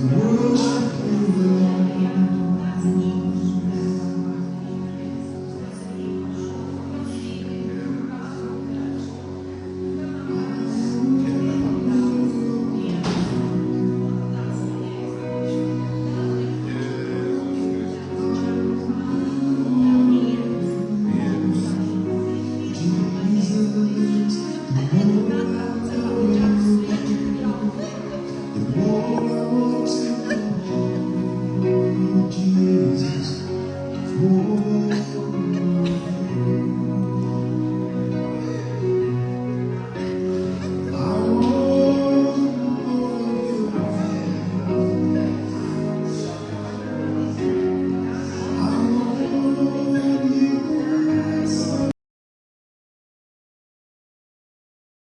worship you, Lord.